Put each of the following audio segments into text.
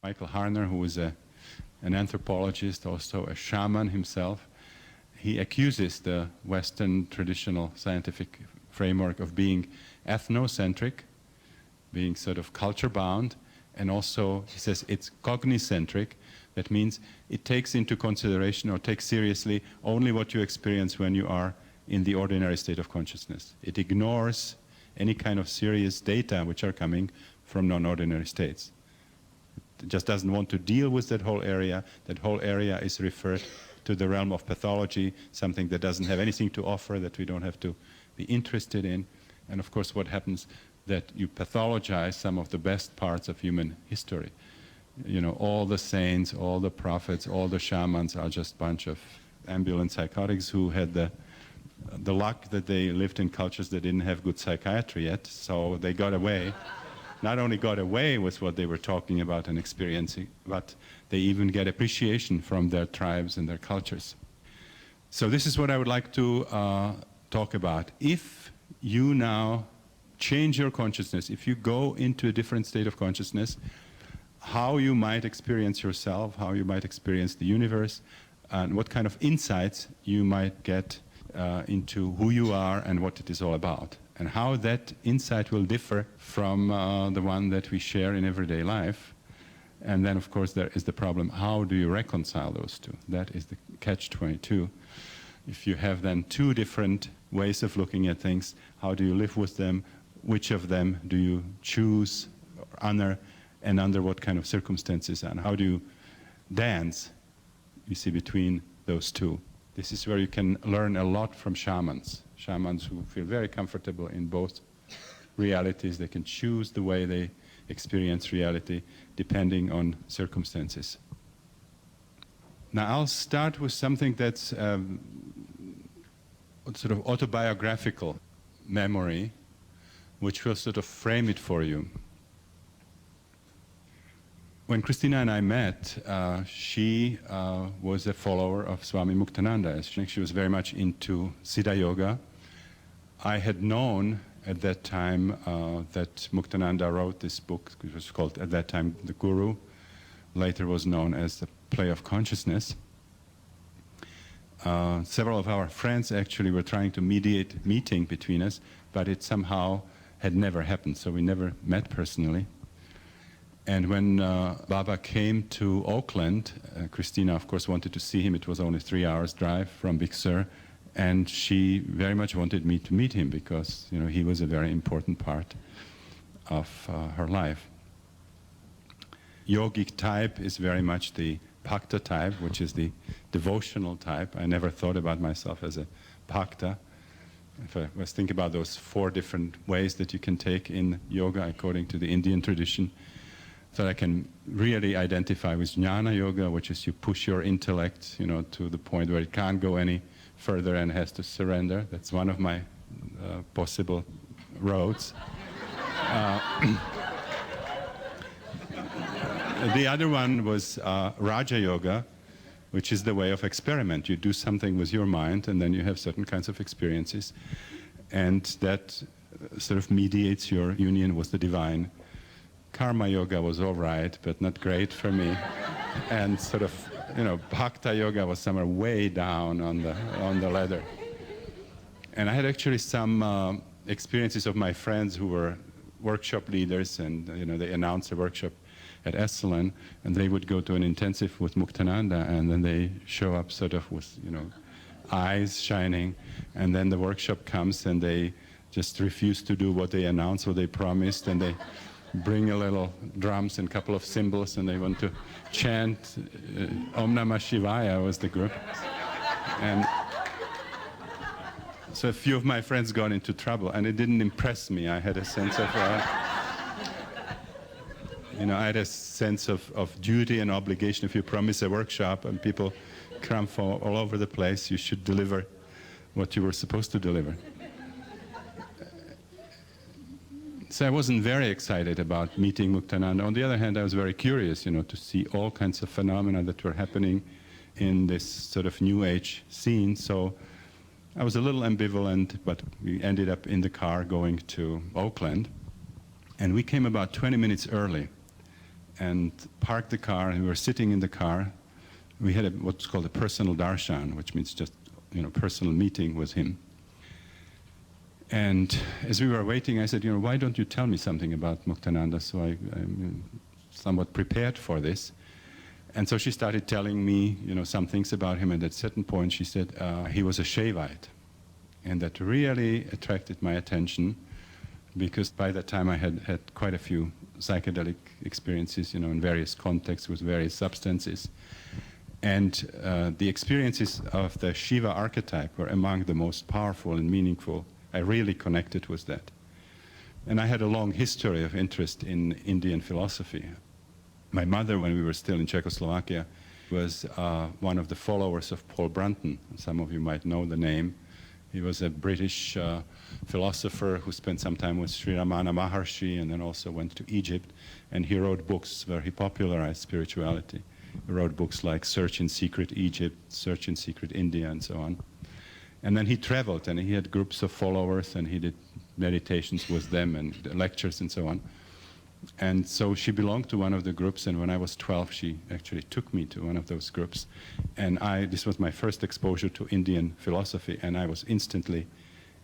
Michael Harner, who was an anthropologist, also a shaman himself, he accuses the Western traditional scientific framework of being ethnocentric, being sort of culture-bound, and also, he says, it's cognicentric. That means it takes into consideration or takes seriously only what you experience when you are in the ordinary state of consciousness. It ignores any kind of serious data which are coming from non-ordinary states. It just doesn't want to deal with that whole area. That whole area is referred to the realm of pathology, something that doesn't have anything to offer, that we don't have to be interested in. And of course, what happens that you pathologize some of the best parts of human history. You know, all the saints, all the prophets, all the shamans are just a bunch of ambulant psychotics who had the luck that they lived in cultures that didn't have good psychiatry yet, so they got away. Not only got away with what they were talking about and experiencing, but they even get appreciation from their tribes and their cultures. So this is what I would like to talk about. If you now change your consciousness, if you go into a different state of consciousness, how you might experience yourself, how you might experience the universe, and what kind of insights you might get into who you are and what it is all about, and how that insight will differ from the one that we share in everyday life. And then, of course, there is the problem, how do you reconcile those two? That is the catch-22. If you have then two different ways of looking at things, how do you live with them? Which of them do you choose, or honor, and under what kind of circumstances? And how do you dance, you see, between those two? This is where you can learn a lot from shamans. Shamans who feel very comfortable in both realities. They can choose the way they experience reality depending on circumstances. Now I'll start with something that's sort of autobiographical memory, which will sort of frame it for you. When Christina and I met, she was a follower of Swami Muktananda. She was very much into Siddha Yoga. I had known at that time that Muktananda wrote this book, which was called at that time The Guru, later was known as The Play of Consciousness. Several of our friends actually were trying to mediate a meeting between us, but it somehow had never happened, so we never met personally. And when Baba came to Auckland, Christina, of course, wanted to see him. It was only 3 hours drive from Big Sur, and she very much wanted me to meet him because, you know, he was a very important part of her life. Yogic type is very much the Bhakta type, which is the devotional type. I never thought about myself as a Bhakta. If I was thinking about those 4 different ways that you can take in yoga according to the Indian tradition, so I can really identify with Jnana Yoga, which is you push your intellect, you know, to the point where it can't go any further and has to surrender. That's one of my possible roads. The other one was Raja Yoga, which is the way of experiment. You do something with your mind and then you have certain kinds of experiences, and that sort of mediates your union with the divine. Karma Yoga was all right, but not great for me. And sort of, you know, Bhakta Yoga was somewhere way down on the ladder. And I had actually some experiences of my friends who were workshop leaders, and, you know, they announced a workshop at Esalen, and they would go to an intensive with Muktananda, and then they show up sort of with, you know, eyes shining, and then the workshop comes and they just refuse to do what they announced, what they promised, and they bring a little drums and a couple of cymbals, and they want to chant Om Namah Shivaya was the group. And so a few of my friends got into trouble, and it didn't impress me. I had a sense of, you know, I had a sense of duty and obligation. If you promise a workshop and people come from all over the place, you should deliver what you were supposed to deliver. So I wasn't very excited about meeting Muktananda. On the other hand, I was very curious, you know, to see all kinds of phenomena that were happening in this sort of New Age scene. So I was a little ambivalent, but we ended up in the car going to Auckland. And we came about 20 minutes early. and parked the car, and we were sitting in the car. We had what's called a personal darshan, which means just, personal meeting with him. And as we were waiting, I said, why don't you tell me something about Muktananda? So I'm somewhat prepared for this. And so she started telling me, some things about him. And at a certain point, she said he was a Shaivite. And that really attracted my attention, because by that time I had had quite a few psychedelic experiences, in various contexts with various substances. And the experiences of the Shiva archetype were among the most powerful and meaningful. I really connected with that. And I had a long history of interest in Indian philosophy. My mother, when we were still in Czechoslovakia, was one of the followers of Paul Brunton. Some of you might know the name. He was a British philosopher who spent some time with Sri Ramana Maharshi and then also went to Egypt. And he wrote books where he popularized spirituality. He wrote books like Search in Secret Egypt, Search in Secret India, and so on. And then he traveled, and he had groups of followers, and he did meditations with them and lectures and so on. And so she belonged to one of the groups, and when I was 12, she actually took me to one of those groups. And this was my first exposure to Indian philosophy, and I was instantly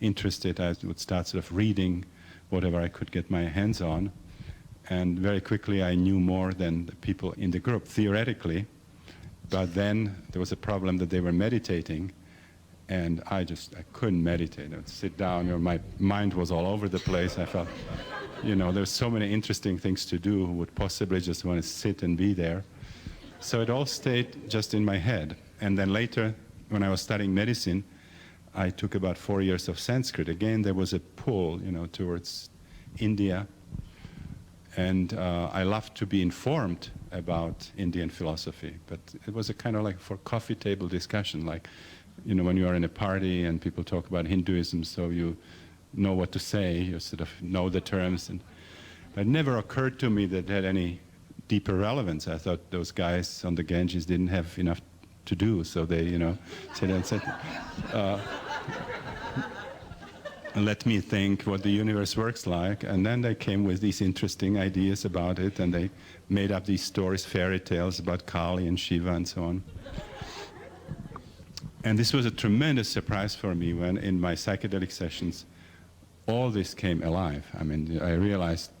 interested. I would start sort of reading whatever I could get my hands on. And very quickly I knew more than the people in the group, theoretically. But then there was a problem that they were meditating, and I couldn't meditate. I would sit down, my mind was all over the place. I felt, there's so many interesting things to do, who would possibly just want to sit and be there. So it all stayed just in my head. And then later, when I was studying medicine, I took about 4 years of Sanskrit. Again, there was a pull, towards India. And I loved to be informed about Indian philosophy. But it was a kind of like for coffee table discussion, like, when you are in a party and people talk about Hinduism, so you know what to say, you sort of know the terms. And it never occurred to me that it had any deeper relevance. I thought those guys on the Ganges didn't have enough to do, so they, said, let me think what the universe works like. And then they came with these interesting ideas about it, and they made up these stories, fairy tales about Kali and Shiva and so on. And this was a tremendous surprise for me when in my psychedelic sessions, all this came alive. I mean, I realized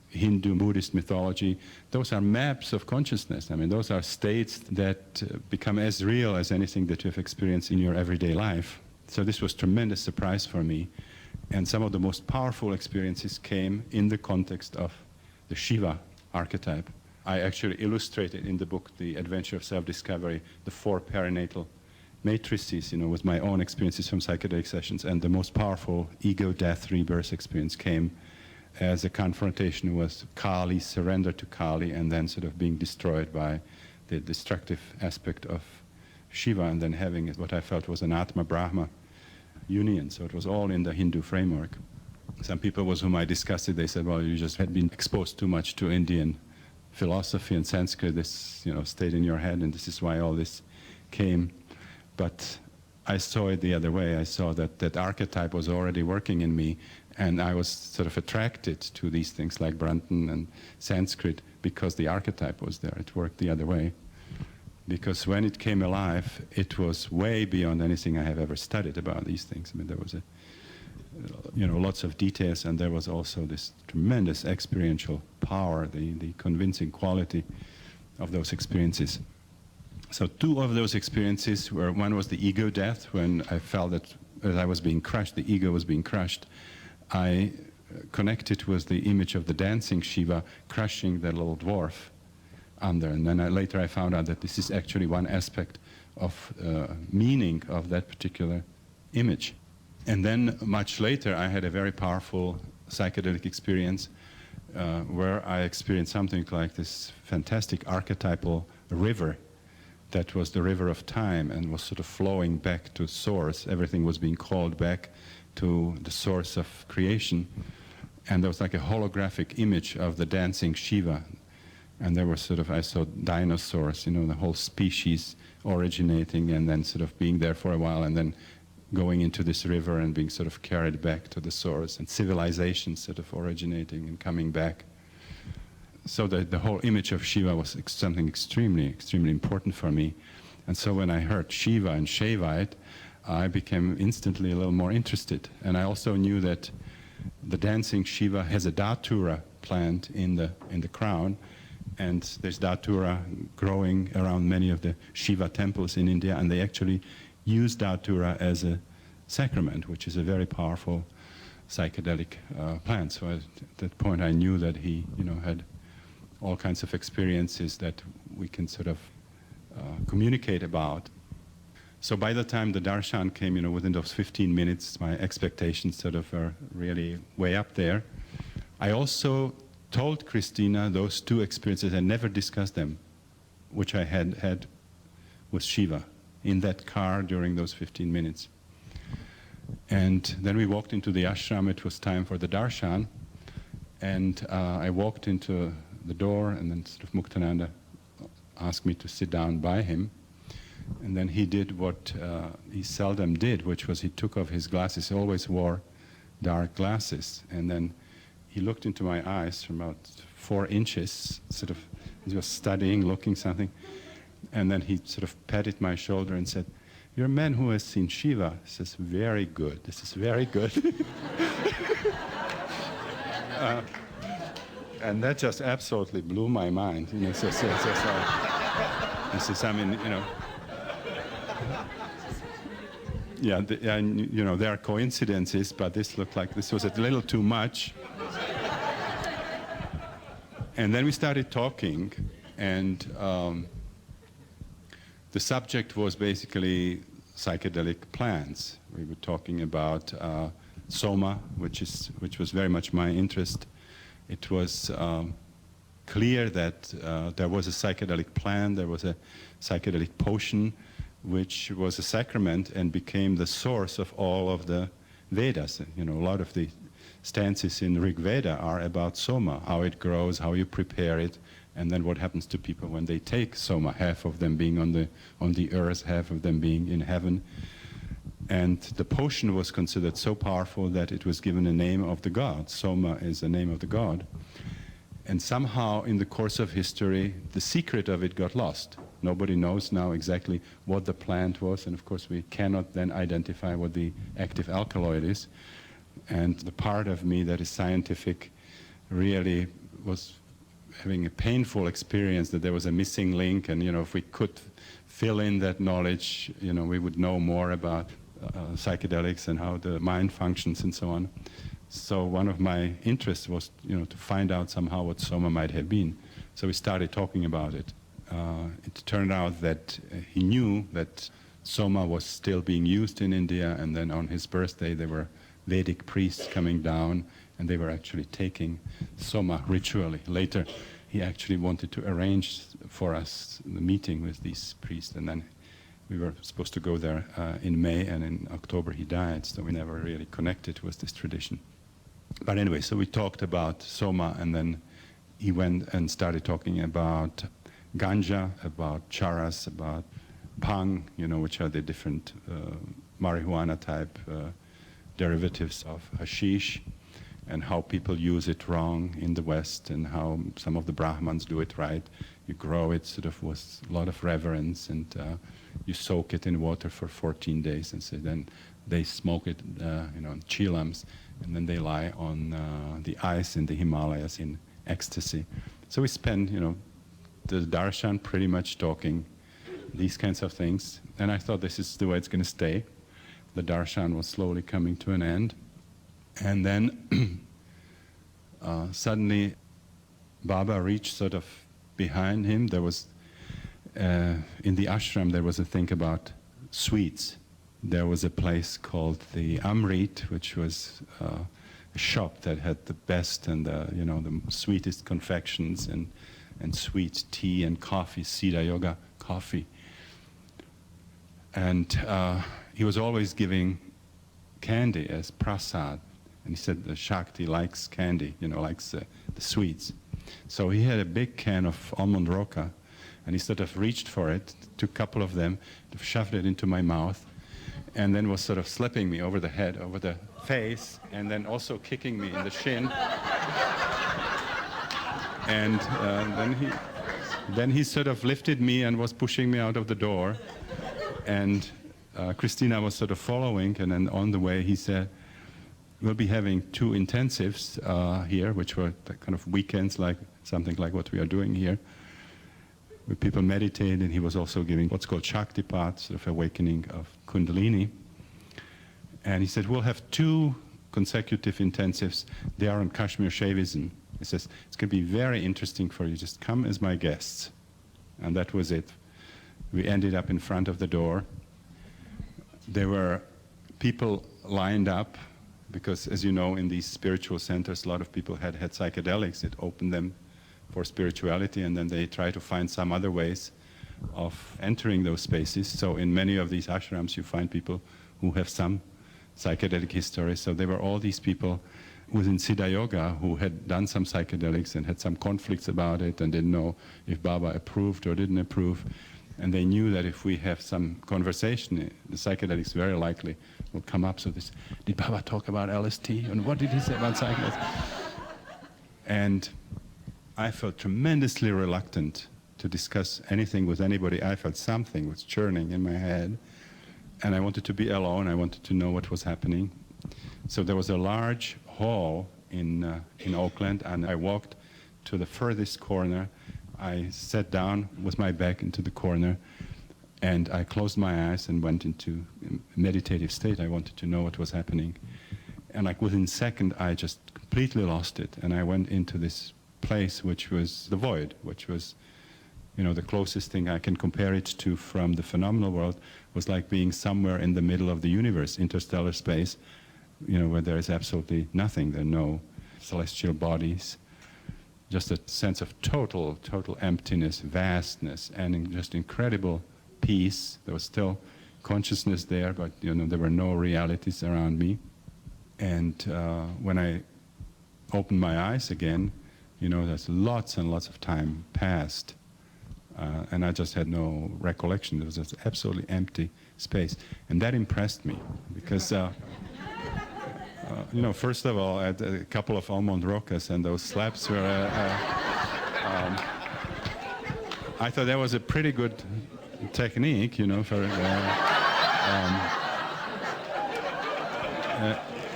Hindu, Buddhist mythology, those are maps of consciousness. I mean, those are states that become as real as anything that you've experienced in your everyday life. So this was a tremendous surprise for me. And some of the most powerful experiences came in the context of the Shiva archetype. I actually illustrated in the book, The Adventure of Self-Discovery, the 4 perinatal matrices, with my own experiences from psychedelic sessions. And the most powerful ego, death, rebirth experience came as a confrontation with Kali, surrender to Kali, and then sort of being destroyed by the destructive aspect of Shiva, and then having what I felt was an Atma-Brahma union. So it was all in the Hindu framework. Some people with whom I discussed it, they said, well, you just had been exposed too much to Indian philosophy and Sanskrit. This, stayed in your head, and this is why all this came. But I saw it the other way. I saw that archetype was already working in me, and I was sort of attracted to these things like Brunton and Sanskrit because the archetype was there. It worked the other way. Because when it came alive, it was way beyond anything I have ever studied about these things. I mean, there was lots of details, and there was also this tremendous experiential power, the convincing quality of those experiences. So 2 of those experiences were, one was the ego death, when I felt that as I was being crushed, the ego was being crushed. I connected with the image of the dancing Shiva crushing the little dwarf under. And then later I found out that this is actually one aspect of meaning of that particular image. And then much later I had a very powerful psychedelic experience where I experienced something like this fantastic archetypal river that was the river of time and was sort of flowing back to source. Everything was being called back to the source of creation. And there was like a holographic image of the dancing Shiva. And there were I saw dinosaurs, the whole species originating and then sort of being there for a while and then going into this river and being sort of carried back to the source, and civilizations sort of originating and coming back. so the whole image of Shiva was something extremely, extremely important for me. And so when I heard Shiva and Shaivite, I became instantly a little more interested. And I also knew that the dancing Shiva has a datura plant in the crown, and there's datura growing around many of the Shiva temples in India, and they actually use datura as a sacrament, which is a very powerful psychedelic plant. So at that point I knew that he, had all kinds of experiences that we can sort of communicate about. So by the time the darshan came, within those 15 minutes, my expectations sort of were really way up there. I also told Christina those two experiences. I never discussed them, which I had with Shiva in that car during those 15 minutes. And then we walked into the ashram. It was time for the darshan. And I walked into the door, and then sort of Muktananda asked me to sit down by him. And then he did what he seldom did, which was he took off his glasses. He always wore dark glasses. And then he looked into my eyes from about 4 inches, sort of, he was studying, looking something. And then he sort of patted my shoulder and said, "You're a man who has seen Shiva." He says, "Very good. This is very good." And that just absolutely blew my mind. So, this is, I mean, yeah, there are coincidences, but this looked like this was a little too much. And then we started talking, and the subject was basically psychedelic plants. We were talking about soma, which was very much my interest. It was clear that there was a psychedelic plant, there was a psychedelic potion, which was a sacrament and became the source of all of the Vedas. A lot of the stances in Rig Veda are about soma, how it grows, how you prepare it, and then what happens to people when they take soma, half of them being on the earth, half of them being in heaven. And the potion was considered so powerful that it was given a name of the god. Soma is the name of the god. And somehow in the course of history, the secret of it got lost. Nobody knows now exactly what the plant was, and of course we cannot then identify what the active alkaloid is. And the part of me that is scientific really was having a painful experience that there was a missing link, and if we could fill in that knowledge, we would know more about psychedelics and how the mind functions and so on. So one of my interests was, to find out somehow what soma might have been. So we started talking about it. It turned out that he knew that soma was still being used in India, and then on his birthday there were Vedic priests coming down, and they were actually taking soma ritually. Later, he actually wanted to arrange for us the meeting with these priests, and then we were supposed to go there in May, and in October he died, so we never really connected with this tradition. But anyway, so we talked about soma, and then he went and started talking about ganja, about charas, about bhang, which are the different marijuana type derivatives of hashish, and how people use it wrong in the West, and how some of the Brahmins do it right. You grow it sort of with a lot of reverence, and you soak it in water for 14 days, and so then they smoke it, in chillams, and then they lie on the ice in the Himalayas in ecstasy. So we spend, the darshan pretty much talking these kinds of things, and I thought this is the way it's going to stay. The darshan was slowly coming to an end, and then suddenly Baba reached sort of behind him. There was, in the ashram, there was a thing about sweets. There was a place called the Amrit, which was a shop that had the best and the sweetest confections and sweet tea and coffee, Siddha Yoga coffee. And he was always giving candy as prasad. And he said the Shakti likes candy, likes the sweets. So he had a big can of almond roca, and he sort of reached for it, took a couple of them, shoved it into my mouth, and then was sort of slapping me over the head, over the face, and then also kicking me in the shin. And then he sort of lifted me and was pushing me out of the door. And Christina was sort of following, and then on the way he said, we'll be having 2 intensives here, which were kind of weekends, like something like what we are doing here, where people meditate, and he was also giving what's called Shaktipat, sort of awakening of Kundalini. And he said, we'll have 2 consecutive intensives. They are on Kashmir Shaivism. He says, it's going to be very interesting for you. Just come as my guests. And that was it. We ended up in front of the door. There were people lined up, because as you know, in these spiritual centers, a lot of people had psychedelics. It opened them for spirituality, and then they try to find some other ways of entering those spaces. So in many of these ashrams, you find people who have some psychedelic history. So there were all these people within Siddha Yoga who had done some psychedelics and had some conflicts about it and didn't know if Baba approved or didn't approve. And they knew that if we have some conversation, the psychedelics very likely will come up. So this, did Baba talk about LSD? And what did he say about psychedelics? And I felt tremendously reluctant to discuss anything with anybody. I felt something was churning in my head. And I wanted to be alone. I wanted to know what was happening. So there was a large hall in Oakland, and I walked to the furthest corner. I sat down with my back into the corner, and I closed my eyes and went into a meditative state. I wanted to know what was happening. And like within a second, I just completely lost it. And I went into this place, which was the void, which was, you know, the closest thing I can compare it to from the phenomenal world was like being somewhere in the middle of the universe, interstellar space, you know, where there is absolutely nothing. There are no celestial bodies. Just a sense of total emptiness, vastness, and just incredible peace. There was still consciousness there, but you know there were no realities around me. And when I opened my eyes again, you know, there's lots and lots of time passed, and I just had no recollection. There was just absolutely empty space, and that impressed me because. You know, first of all, I had a couple of almond rockers, and those slaps were. I thought that was a pretty good technique, you know, for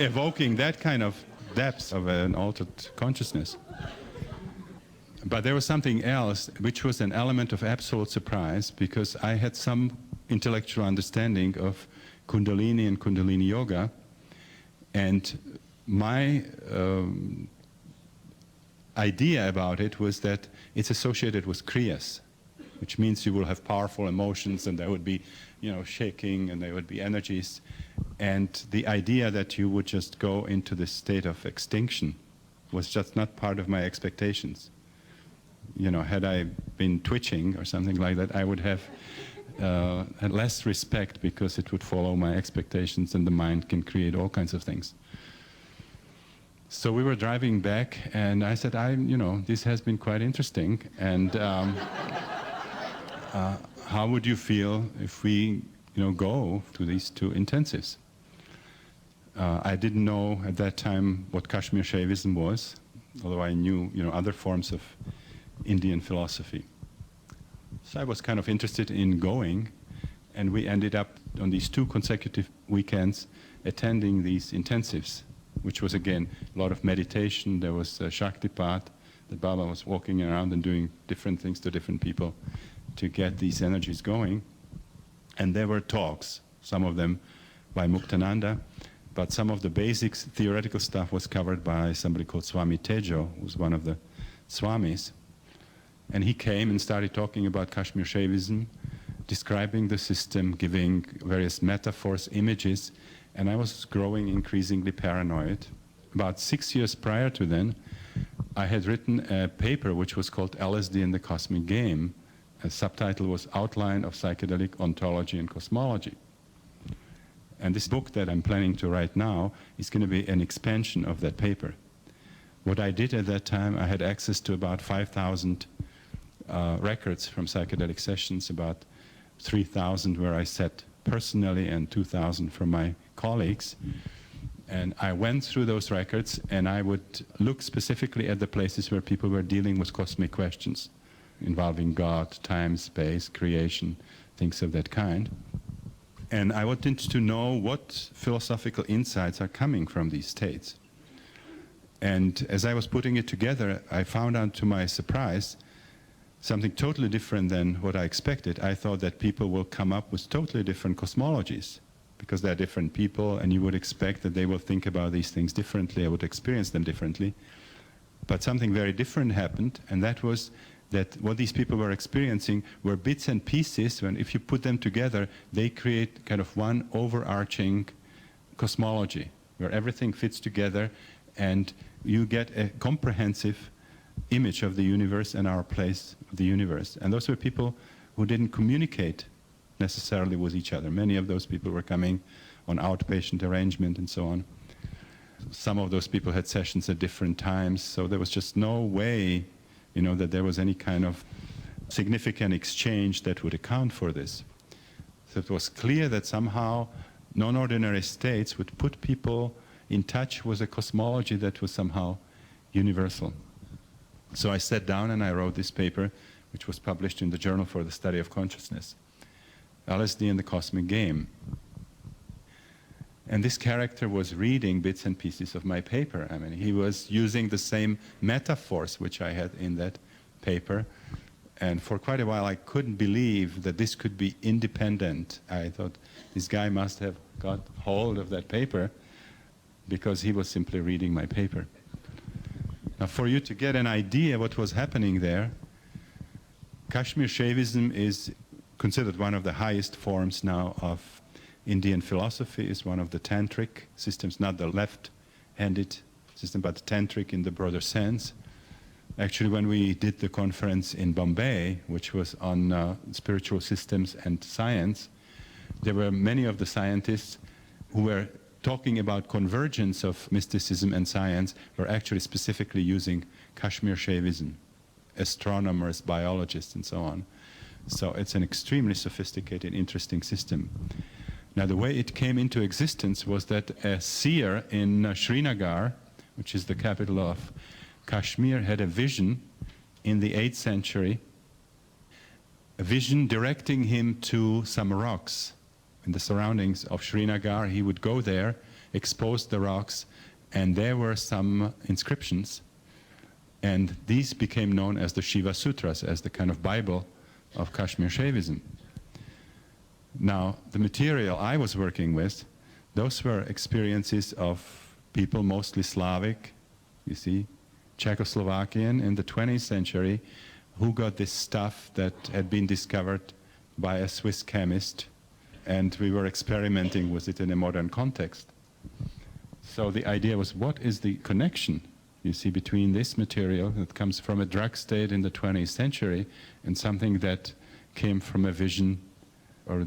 evoking that kind of depth of an altered consciousness. But there was something else, which was an element of absolute surprise, because I had some intellectual understanding of Kundalini and Kundalini Yoga. And my idea about it was that it's associated with kriyas, which means you will have powerful emotions, and there would be, you know, shaking, and there would be energies. And the idea that you would just go into this state of extinction was just not part of my expectations. You know, had I been twitching or something like that, I would have had less respect, because it would follow my expectations, and the mind can create all kinds of things. So we were driving back, and I said, you know, this has been quite interesting, and how would you feel if we, you know, go to these 2 intensives? I didn't know at that time what Kashmir Shaivism was, although I knew, you know, other forms of Indian philosophy. So I was kind of interested in going, and we ended up on these 2 consecutive weekends attending these intensives, which was again a lot of meditation. There was Shaktipat, that Baba was walking around and doing different things to different people to get these energies going. And there were talks, some of them by Muktananda, but some of the basics, theoretical stuff was covered by somebody called Swami Tejo, who's one of the Swamis. And he came and started talking about Kashmir Shaivism, describing the system, giving various metaphors, images, and I was growing increasingly paranoid. About 6 years prior to then, I had written a paper which was called LSD and the Cosmic Game. A subtitle was Outline of Psychedelic Ontology and Cosmology. And this book that I'm planning to write now is going to be an expansion of that paper. What I did at that time, I had access to about 5,000 records from psychedelic sessions, about 3,000 where I sat personally and 2,000 from my colleagues. And I went through those records, and I would look specifically at the places where people were dealing with cosmic questions involving God, time, space, creation, things of that kind. And I wanted to know what philosophical insights are coming from these states. And as I was putting it together, I found out, to my surprise, something totally different than what I expected. I thought that people will come up with totally different cosmologies, because they're different people, and you would expect that they will think about these things differently, or would experience them differently. But something very different happened, and that was that what these people were experiencing were bits and pieces, when if you put them together, they create kind of one overarching cosmology, where everything fits together, and you get a comprehensive image of the universe and our place of the universe. And those were people who didn't communicate necessarily with each other. Many of those people were coming on outpatient arrangement and so on. Some of those people had sessions at different times, so there was just no way, that there was any kind of significant exchange that would account for this. So it was clear that somehow non-ordinary states would put people in touch with a cosmology that was somehow universal. So I sat down and I wrote this paper, which was published in the Journal for the Study of Consciousness, LSD and the Cosmic Game. And this character was reading bits and pieces of my paper. I mean, he was using the same metaphors which I had in that paper. And for quite a while I couldn't believe that this could be independent. I thought this guy must have got hold of that paper, because he was simply reading my paper. Now, for you to get an idea what was happening there, Kashmir Shaivism is considered one of the highest forms now of Indian philosophy. Is one of the tantric systems, not the left-handed system, but tantric in the broader sense. Actually, when we did the conference in Bombay, which was on spiritual systems and science, there were many of the scientists who were talking about convergence of mysticism and science, were actually specifically using Kashmir Shaivism, astronomers, biologists, and so on. So it's an extremely sophisticated, interesting system. Now, the way it came into existence was that a seer in Srinagar, which is the capital of Kashmir, had a vision in the 8th century, a vision directing him to some rocks in the surroundings of Srinagar. He would go there, expose the rocks, and there were some inscriptions, and these became known as the Shiva Sutras, as the kind of Bible of Kashmir Shaivism. Now, the material I was working with, those were experiences of people, mostly Slavic, you see, Czechoslovakian in the 20th century, who got this stuff that had been discovered by a Swiss chemist, and we were experimenting with it in a modern context. So the idea was, what is the connection, you see, between this material that comes from a drug state in the 20th century and something that came from a vision, or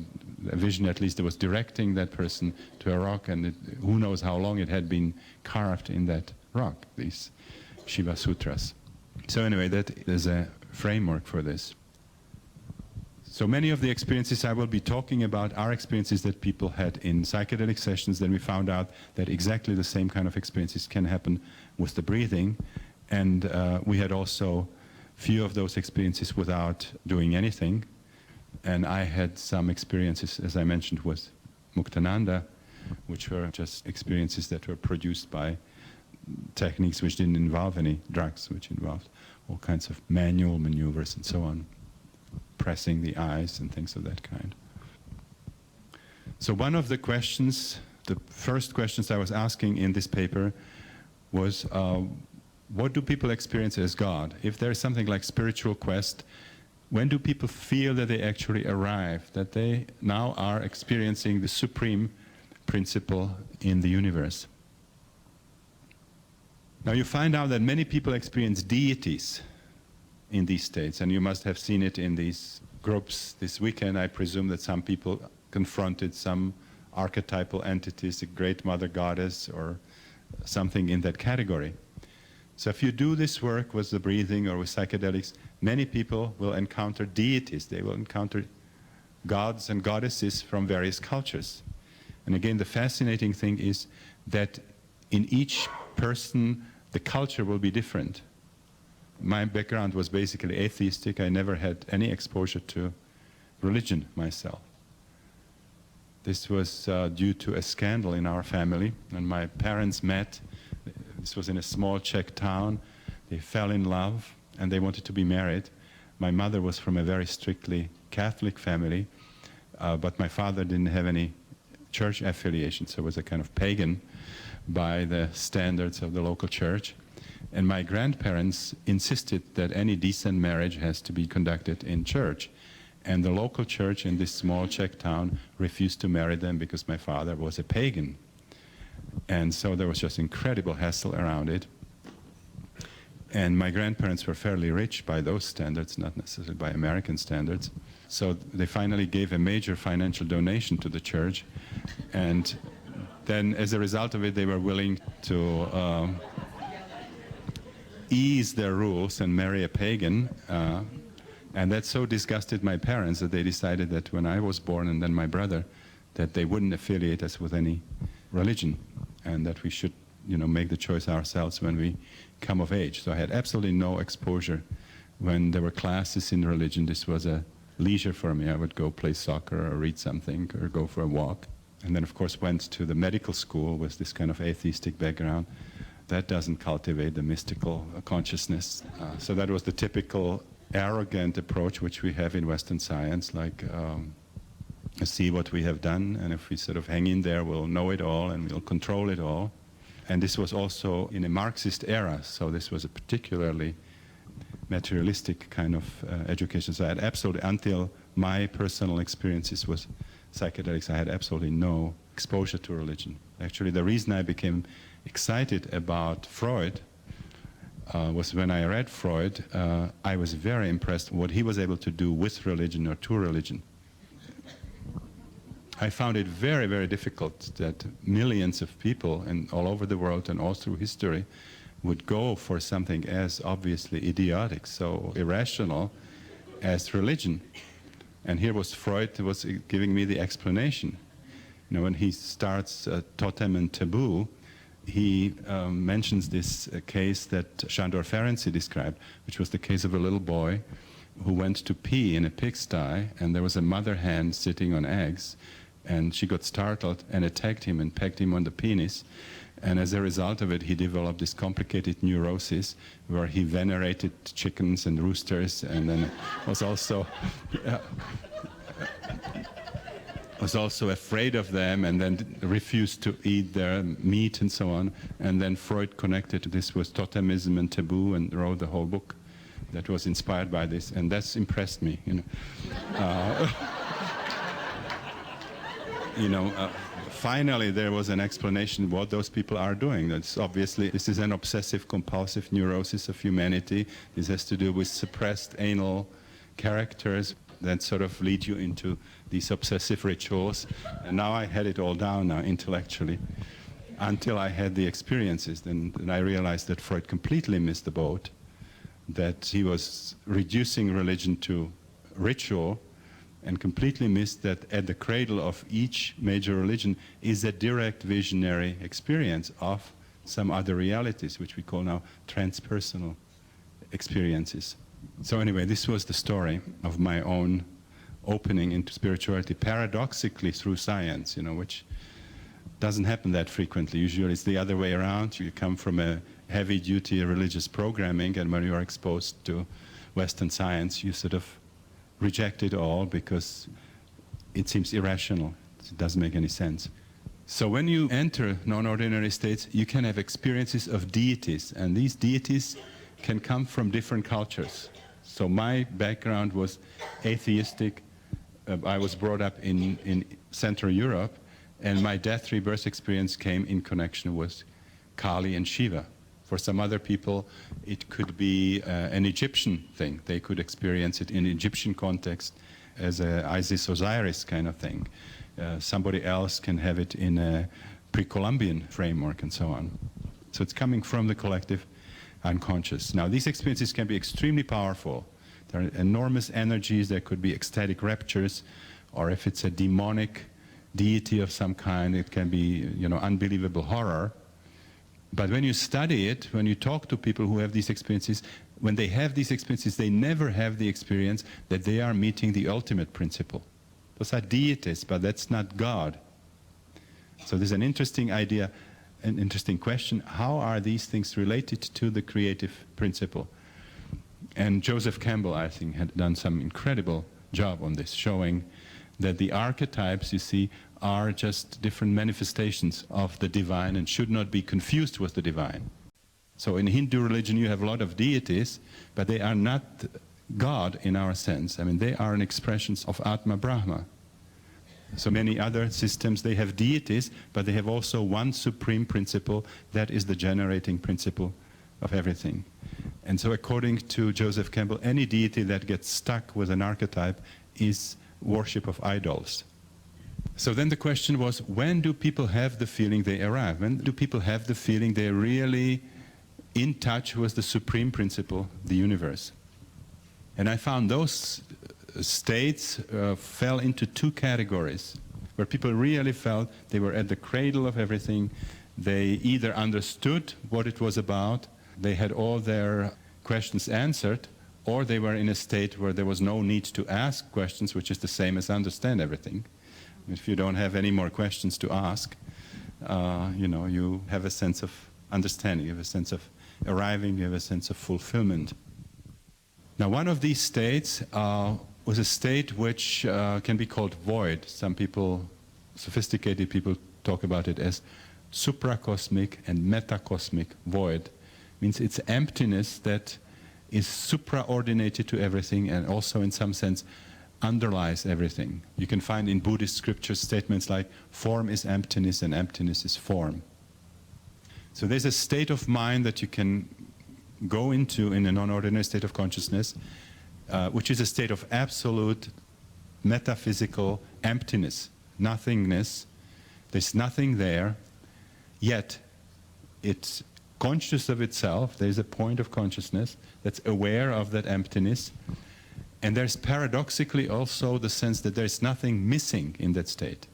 a vision at least that was directing that person to a rock, and who knows how long it had been carved in that rock, these Shiva Sutras. So anyway, that is a framework for this. So many of the experiences I will be talking about are experiences that people had in psychedelic sessions. Then we found out that exactly the same kind of experiences can happen with the breathing. And we had also few of those experiences without doing anything. And I had some experiences, as I mentioned, with Muktananda, which were just experiences that were produced by techniques which didn't involve any drugs, which involved all kinds of manual maneuvers and so on, pressing the eyes and things of that kind. So one of the questions, the first questions I was asking in this paper was, what do people experience as God? If there is something like spiritual quest, when do people feel that they actually arrive, that they now are experiencing the supreme principle in the universe? Now you find out that many people experience deities in these states, and you must have seen it in these groups this weekend. I presume that some people confronted some archetypal entities, a great mother goddess or something in that category. So if you do this work with the breathing or with psychedelics, many people will encounter deities. They will encounter gods and goddesses from various cultures. And again, the fascinating thing is that in each person, the culture will be different. My background was basically atheistic. I never had any exposure to religion myself. This was due to a scandal in our family. When my parents met, this was in a small Czech town. They fell in love and they wanted to be married. My mother was from a very strictly Catholic family, but my father didn't have any church affiliation, so was a kind of pagan by the standards of the local church. And my grandparents insisted that any decent marriage has to be conducted in church. And the local church in this small Czech town refused to marry them because my father was a pagan. And so there was just incredible hassle around it. And my grandparents were fairly rich by those standards, not necessarily by American standards. So they finally gave a major financial donation to the church. And then as a result of it, they were willing to ease their rules and marry a pagan. And that so disgusted my parents that they decided that when I was born and then my brother, that they wouldn't affiliate us with any religion and that we should, make the choice ourselves when we come of age. So I had absolutely no exposure when there were classes in religion. This was a leisure for me. I would go play soccer or read something or go for a walk. And then, of course, went to the medical school with this kind of atheistic background. That doesn't cultivate the mystical consciousness. So that was the typical arrogant approach which we have in Western science, like see what we have done, and if we sort of hang in there, we'll know it all and we'll control it all. And this was also in a Marxist era, so this was a particularly materialistic kind of education. So I had absolutely, until my personal experiences with psychedelics, I had absolutely no exposure to religion. Actually, the reason I became excited about Freud was when I read Freud, I was very impressed what he was able to do with religion or to religion. I found it very, very difficult that millions of people all over the world and all through history would go for something as obviously idiotic, so irrational as religion. And here was Freud was giving me the explanation. When he starts Totem and Taboo, he mentions this case that Sándor Ferenczi described, which was the case of a little boy who went to pee in a pigsty, and there was a mother hen sitting on eggs, and she got startled and attacked him and pecked him on the penis. And as a result of it, he developed this complicated neurosis where he venerated chickens and roosters, and then was also afraid of them, and then refused to eat their meat and so on. And then Freud connected this with totemism and taboo and wrote the whole book that was inspired by this, and that's impressed me. Finally there was an explanation what those people are doing. That's obviously, this is an obsessive compulsive neurosis of humanity. This has to do with suppressed anal characters that sort of lead you into these obsessive rituals. And now I had it all down now intellectually, until I had the experiences. Then I realized that Freud completely missed the boat, that he was reducing religion to ritual, and completely missed that at the cradle of each major religion is a direct visionary experience of some other realities, which we call now transpersonal experiences. So anyway, this was the story of my own opening into spirituality, paradoxically through science, which doesn't happen that frequently. Usually it's the other way around. You come from a heavy-duty religious programming, and when you are exposed to Western science, you sort of reject it all because it seems irrational. It doesn't make any sense. So when you enter non-ordinary states, you can have experiences of deities, and these deities can come from different cultures. So my background was atheistic. I was brought up in Central Europe, and my death rebirth experience came in connection with Kali and Shiva. For some other people, it could be an Egyptian thing. They could experience it in Egyptian context as a Isis-Osiris kind of thing. Somebody else can have it in a pre-Columbian framework and so on. So it's coming from the collective unconscious. Now, these experiences can be extremely powerful. There are enormous energies. There could be ecstatic raptures, or if it's a demonic deity of some kind, it can be, unbelievable horror. But when you study it, when you talk to people who have these experiences, when they have these experiences, they never have the experience that they are meeting the ultimate principle. Those are deities, but that's not God. So there's an interesting idea, an interesting question. How are these things related to the creative principle? And Joseph Campbell, I think, had done some incredible job on this, showing that the archetypes, you see, are just different manifestations of the divine and should not be confused with the divine. So in Hindu religion you have a lot of deities, but they are not God in our sense. I mean, they are an expressions of Atma Brahma. So many other systems, they have deities, but they have also one supreme principle, that is the generating principle of everything. And so according to Joseph Campbell, any deity that gets stuck with an archetype is worship of idols. So then the question was, when do people have the feeling they arrive? When do people have the feeling they're really in touch with the supreme principle, the universe? And I found those states fell into two categories, where people really felt they were at the cradle of everything. They either understood what it was about, they had all their questions answered, or they were in a state where there was no need to ask questions, which is the same as understand everything. If you don't have any more questions to ask, you have a sense of understanding, you have a sense of arriving, you have a sense of fulfillment. Now, one of these states was a state which can be called void. Some people, sophisticated people, talk about it as supracosmic and metacosmic void. Means it's emptiness that is supraordinated to everything and also in some sense underlies everything. You can find in Buddhist scriptures statements like form is emptiness and emptiness is form. So there's a state of mind that you can go into in a non-ordinary state of consciousness, which is a state of absolute metaphysical emptiness, nothingness. There's nothing there, yet it's conscious of itself. There's a point of consciousness that's aware of that emptiness. And there's paradoxically also the sense that there's nothing missing in that state.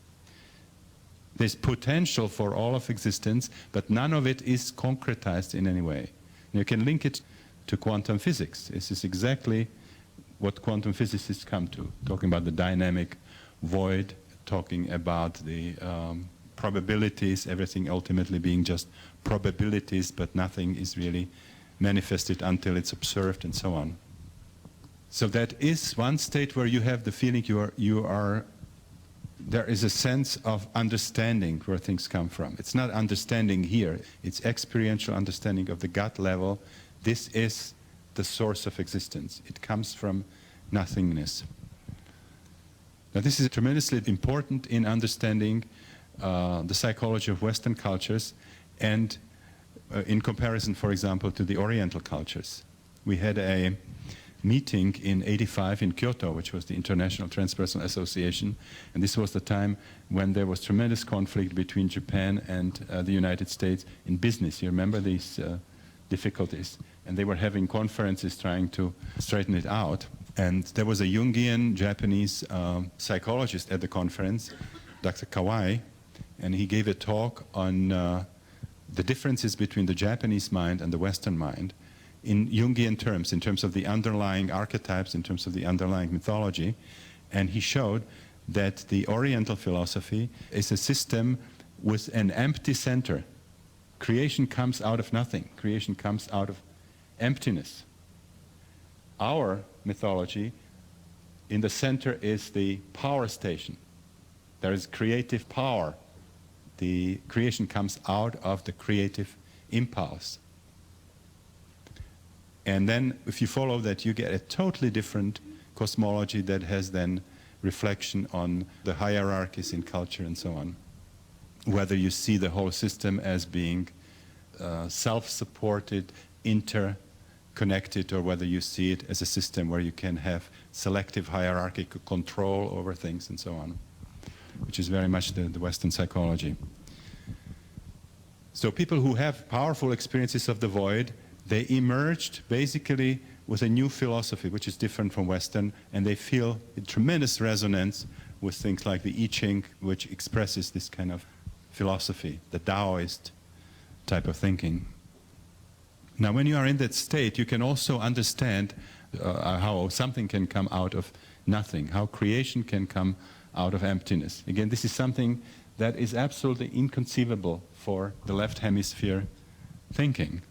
There's potential for all of existence, but none of it is concretized in any way. You can link it to quantum physics. This is exactly what quantum physicists come to, talking about the dynamic void, talking about the probabilities, everything ultimately being just probabilities, but nothing is really manifested until it's observed and so on. So that is one state where you have the feeling there is a sense of understanding where things come from. It's not understanding here, it's experiential understanding of the gut level. This is the source of existence. It comes from nothingness. Now this is tremendously important in understanding the psychology of Western cultures and in comparison, for example, to the Oriental cultures. We had a meeting in '85 in Kyoto, which was the International Transpersonal Association, and this was the time when there was tremendous conflict between Japan and the United States in business. You remember these difficulties? And they were having conferences trying to straighten it out. And there was a Jungian Japanese psychologist at the conference, Dr. Kawai, and he gave a talk on the differences between the Japanese mind and the Western mind in Jungian terms, in terms of the underlying archetypes, in terms of the underlying mythology. And he showed that the Oriental philosophy is a system with an empty center. Creation comes out of nothing. Creation comes out of emptiness. Our mythology, in the center is the power station. There is creative power. The creation comes out of the creative impulse. And then if you follow that, you get a totally different cosmology that has then reflection on the hierarchies in culture and so on. Whether you see the whole system as being self-supported, interconnected, or whether you see it as a system where you can have selective hierarchical control over things and so on, which is very much the Western psychology. So people who have powerful experiences of the void, they emerged basically with a new philosophy, which is different from Western, and they feel a tremendous resonance with things like the I Ching, which expresses this kind of philosophy, the Taoist type of thinking. Now, when you are in that state, you can also understand how something can come out of nothing, how creation can come out of emptiness. Again, this is something that is absolutely inconceivable for the left hemisphere thinking.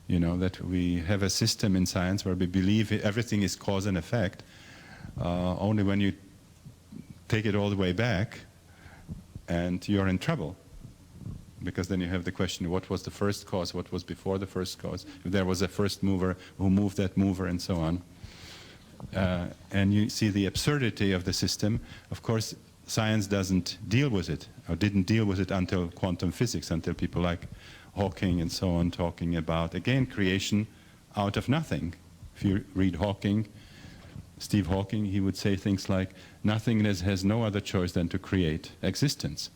You know, that we have a system in science where we believe everything is cause and effect. Only when you take it all the way back, and you're in trouble. Because then you have the question, what was the first cause, what was before the first cause, if there was a first mover, who moved that mover, and so on. And you see the absurdity of the system. Of course, science doesn't deal with it, or didn't deal with it until quantum physics, until people like Hawking and so on talking about, again, creation out of nothing. If you read Hawking, Steve Hawking, he would say things like, nothingness has no other choice than to create existence.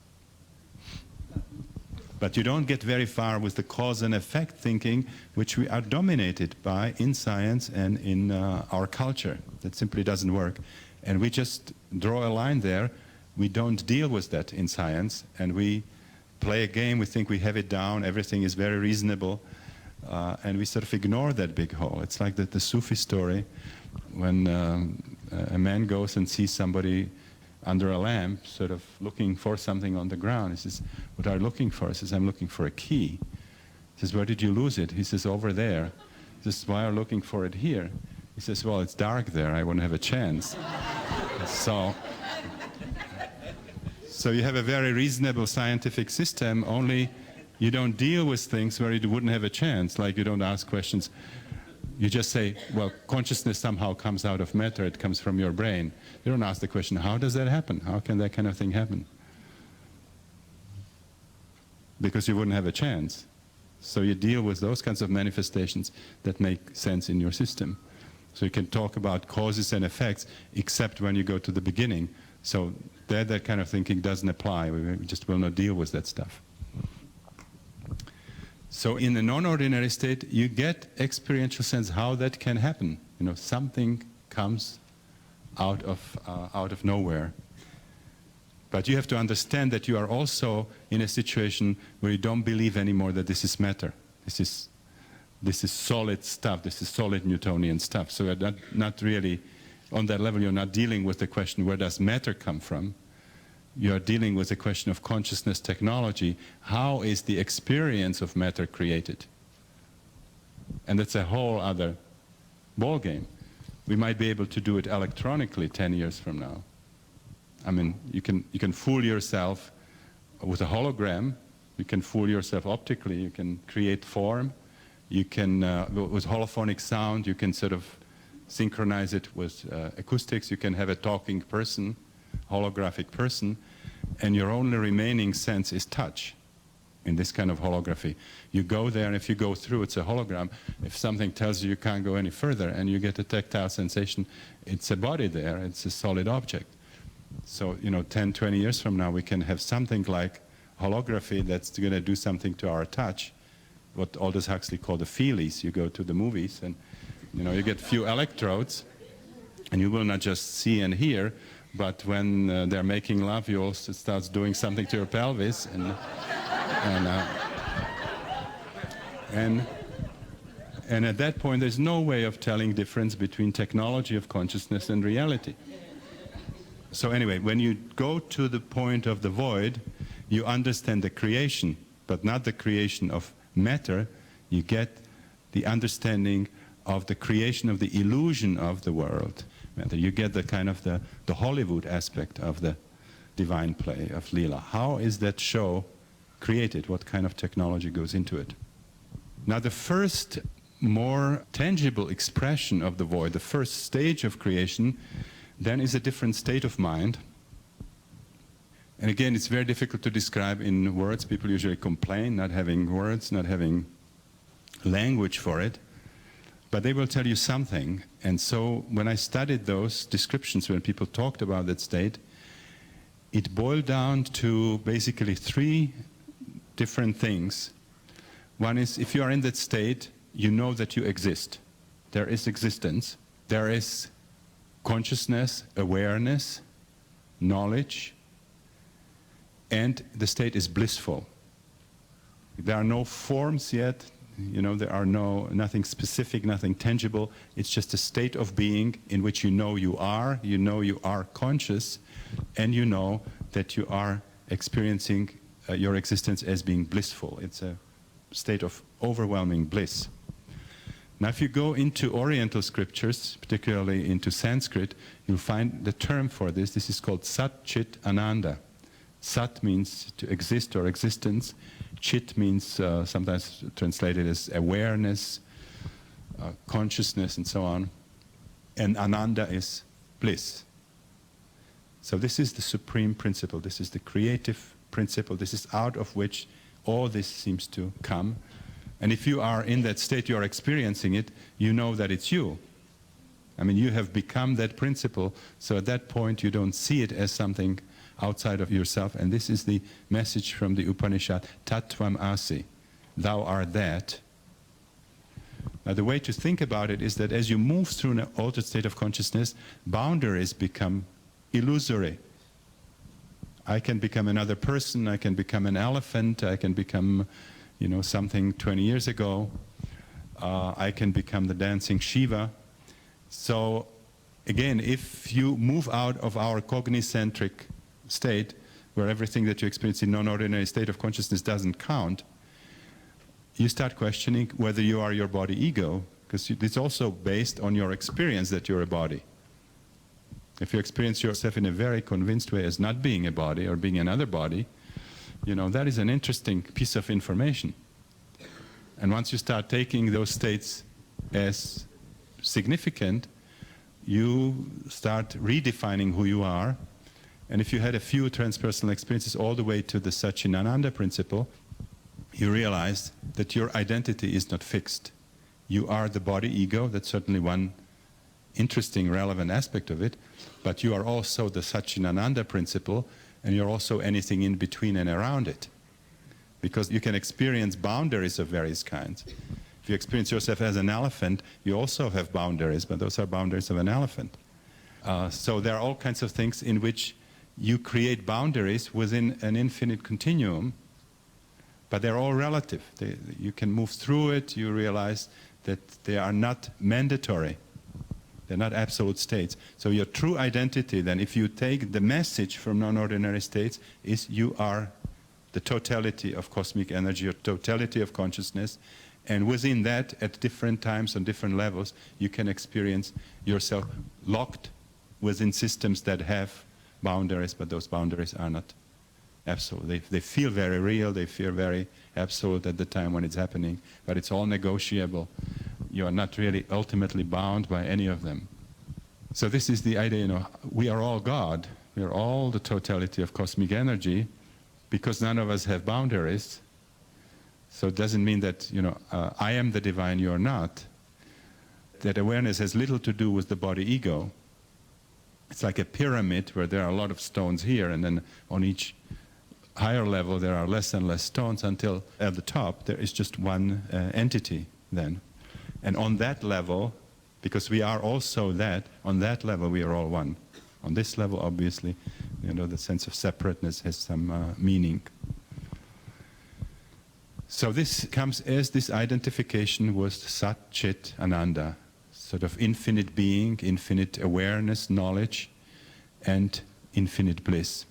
But you don't get very far with the cause and effect thinking, which we are dominated by in science and in our culture. That simply doesn't work. And we just draw a line there. We don't deal with that in science, and we play a game. We think we have it down, everything is very reasonable, and we sort of ignore that big hole. It's like the Sufi story, when a man goes and sees somebody under a lamp, sort of looking for something on the ground. He says, what are you looking for? He says, I'm looking for a key. He says, where did you lose it? He says, over there. He says, why are you looking for it here? He says, well, it's dark there, I won't have a chance. So you have a very reasonable scientific system, only you don't deal with things where you wouldn't have a chance, like you don't ask questions. You just say, well, consciousness somehow comes out of matter, it comes from your brain. You don't ask the question, how does that happen? How can that kind of thing happen? Because you wouldn't have a chance. So you deal with those kinds of manifestations that make sense in your system. So you can talk about causes and effects, except when you go to the beginning. So there, that kind of thinking doesn't apply. We just will not deal with that stuff. So in the non-ordinary state, you get experiential sense how that can happen. You know, something comes out of nowhere. But you have to understand that you are also in a situation where you don't believe anymore that this is matter. This is solid stuff. This is solid Newtonian stuff. So you're not really on that level. You're not dealing with the question, where does matter come from? You are dealing with the question of consciousness technology. How is the experience of matter created? And that's a whole other ballgame. We might be able to do it electronically 10 years from now. I mean, you can fool yourself with a hologram. You can fool yourself optically. You can create form. You can, with holophonic sound, you can sort of synchronize it with acoustics. You can have a talking person, holographic person, and your only remaining sense is touch in this kind of holography. You go there, and if you go through, it's a hologram. If something tells you you can't go any further and you get a tactile sensation, it's a body there, it's a solid object. So, you know, 10, 20 years from now, we can have something like holography that's going to do something to our touch, what Aldous Huxley called the feelies. You go to the movies and, you know, you get a few electrodes, and you will not just see and hear, but when they're making love, you also start doing something to your pelvis, and at that point, there's no way of telling difference between technology of consciousness and reality. So anyway, when you go to the point of the void, you understand the creation, but not the creation of matter. You get the understanding of the creation of the illusion of the world. You get the kind of the Hollywood aspect of the divine play of Lila. How is that show created? What kind of technology goes into it? Now the first more tangible expression of the void, the first stage of creation, then is a different state of mind. And again, it's very difficult to describe in words. People usually complain not having words, not having language for it. But they will tell you something. And so when I studied those descriptions, when people talked about that state, it boiled down to basically three different things. One is, if you are in that state, you know that you exist. There is existence. There is consciousness, awareness, knowledge, and the state is blissful. There are no forms yet, there are nothing specific, nothing tangible. It's just a state of being in which you are conscious, and you know that you are experiencing your existence as being blissful. It's a state of overwhelming bliss. Now, if you go into Oriental scriptures, particularly into Sanskrit, you'll find the term for this. This is called Satchitananda. Sat means to exist or existence. Chit means sometimes translated as awareness, consciousness, and so on. And Ananda is bliss. So this is the supreme principle. This is the creative principle. This is out of which all this seems to come. And if you are in that state, you are experiencing it, you know that it's you. I mean, you have become that principle, so at that point you don't see it as something outside of yourself. And this is the message from the Upanishad, Tattvam Asi, thou art that. Now the way to think about it is that as you move through an altered state of consciousness, boundaries become illusory. I can become another person, I can become an elephant, I can become something 20 years ago. I can become the dancing Shiva. So again, if you move out of our cognicentric state, where everything that you experience in non-ordinary state of consciousness doesn't count, you start questioning whether you are your body ego, because it's also based on your experience that you're a body. If you experience yourself in a very convinced way as not being a body or being another body, that is an interesting piece of information. And once you start taking those states as significant, you start redefining who you are. And if you had a few transpersonal experiences all the way to the Satchitananda principle, you realize that your identity is not fixed. You are the body ego. That's certainly one interesting, relevant aspect of it. But you are also the Satchitananda principle, and you're also anything in between and around it. Because you can experience boundaries of various kinds. If you experience yourself as an elephant, you also have boundaries, but those are boundaries of an elephant. So there are all kinds of things in which you create boundaries within an infinite continuum, but they're all relative. You can move through it, you realize that they are not mandatory. They're not absolute states. So your true identity then, if you take the message from non-ordinary states, is you are the totality of cosmic energy, or totality of consciousness, and within that, at different times, on different levels, you can experience yourself locked within systems that have boundaries, but those boundaries are not absolute. They feel very real, they feel very absolute at the time when it's happening, but it's all negotiable. You are not really ultimately bound by any of them. So this is the idea, we are all God, we are all the totality of cosmic energy, because none of us have boundaries. So it doesn't mean that, I am the divine, you're not. That awareness has little to do with the body ego. It's like a pyramid where there are a lot of stones here, and then on each higher level there are less and less stones, until at the top there is just one entity then. And on that level, because we are also that, on that level we are all one. On this level, obviously, the sense of separateness has some meaning. So this comes as this identification with Sat, Chit, Ananda, sort of infinite being, infinite awareness, knowledge, and infinite bliss.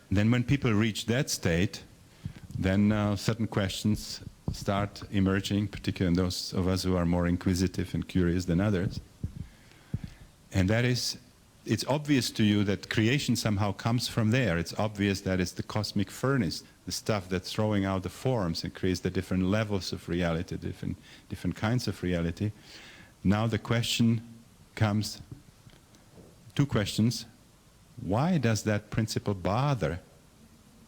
Then when people reach that state, then certain questions start emerging, particularly in those of us who are more inquisitive and curious than others. And that is, it's obvious to you that creation somehow comes from there. It's obvious that it's the cosmic furnace, the stuff that's throwing out the forms and creates the different levels of reality, different kinds of reality. Now the question comes, two questions. Why does that principle bother?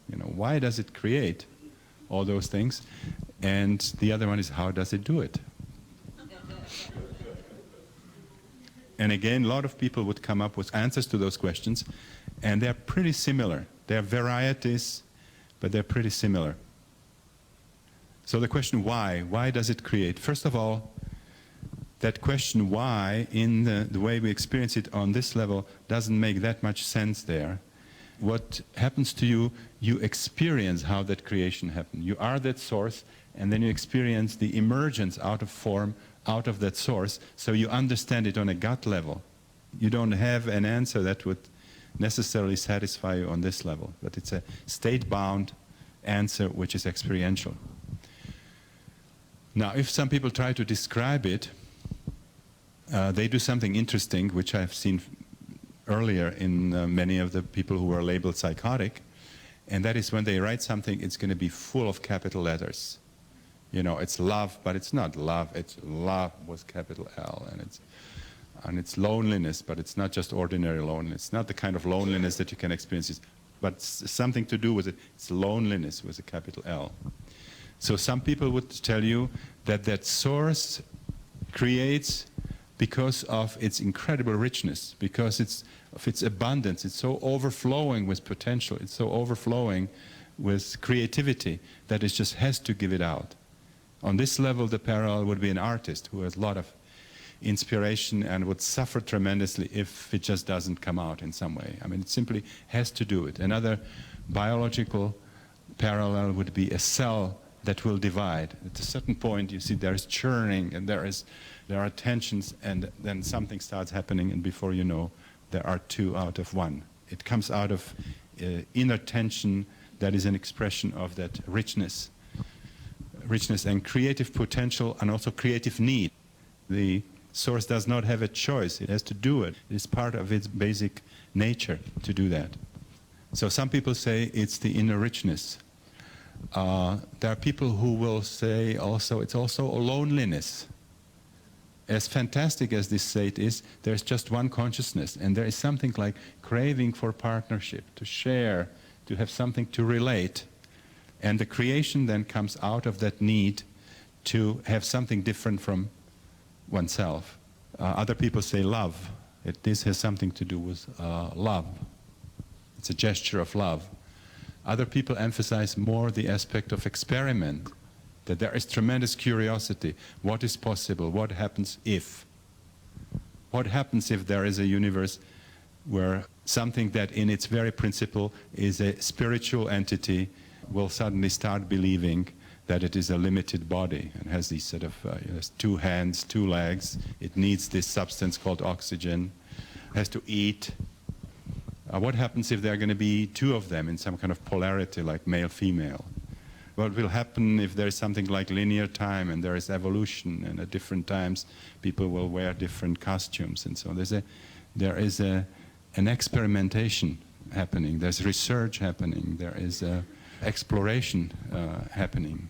Why does it create all those things? And the other one is, how does it do it? And again, a lot of people would come up with answers to those questions, and they're pretty similar. There are varieties, but they're pretty similar. So the question why does it create? First of all, that question why, in the way we experience it on this level, doesn't make that much sense there. what happens to you, you experience how that creation happened. You are that source, and then you experience the emergence out of form, out of that source, so you understand it on a gut level. You don't have an answer that would necessarily satisfy you on this level, but it's a state-bound answer which is experiential. Now, if some people try to describe it, they do something interesting, which I've seen earlier in many of the people who were labeled psychotic, and that is when they write something, it's going to be full of capital letters. You know, it's love, but it's not love, it's love with capital L, and it's loneliness, but it's not just ordinary loneliness. It's not the kind of loneliness that you can experience, but something to do with it. It's loneliness with a capital L. So some people would tell you that that source creates because of its incredible richness, because of its abundance. It's so overflowing with potential, it's so overflowing with creativity that it just has to give it out. On this level, the parallel would be an artist who has a lot of inspiration and would suffer tremendously if it just doesn't come out in some way. I mean, it simply has to do it. Another biological parallel would be a cell that will divide. At a certain point, you see there is churning and there are tensions, and then something starts happening, and before you know, there are two out of one. It comes out of inner tension that is an expression of that richness and creative potential, and also creative need. The source does not have a choice. It has to do it. It is part of its basic nature to do that. So some people say it's the inner richness. There are people who will say also it's also a loneliness. As fantastic as this state is, there's just one consciousness, and there is something like craving for partnership, to share, to have something to relate. And the creation then comes out of that need to have something different from oneself. Other people say love. This has something to do with love. It's a gesture of love. Other people emphasize more the aspect of experiment, that there is tremendous curiosity. What is possible? What happens if? What happens if there is a universe where something that in its very principle is a spiritual entity will suddenly start believing that it is a limited body and has these sort of has 2 hands, 2 legs. It needs this substance called oxygen, has to eat. What happens if there are going to be 2 of them in some kind of polarity, like male-female? What will happen if there is something like linear time and there is evolution, and at different times people will wear different costumes and so on? There is an experimentation happening, there's research happening, there is exploration happening.